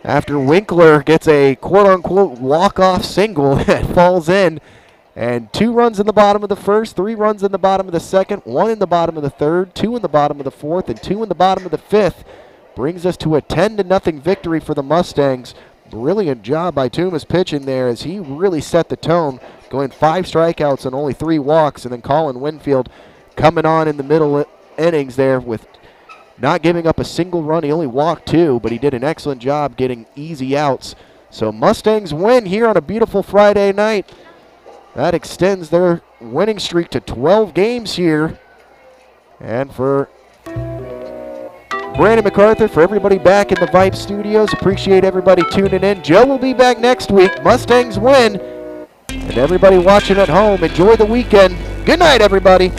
after Winkler gets a quote-unquote walk-off single that falls in. And 2 runs in the bottom of the first, 3 runs in the bottom of the second, 1 in the bottom of the third, 2 in the bottom of the fourth, and 2 in the bottom of the fifth. Brings us to a 10-0 victory for the Mustangs. Brilliant job by Toomas pitching there as he really set the tone, going 5 strikeouts and only 3 walks. And then Colin Winfield coming on in the middle innings there with not giving up a single run. He only walked 2, but he did an excellent job getting easy outs. So Mustangs win here on a beautiful Friday night. That extends their winning streak to 12 games here. And for Brandon MacArthur, for everybody back in the Vype studios, appreciate everybody tuning in. Joe will be back next week. Mustangs win. And everybody watching at home, enjoy the weekend. Good night, everybody.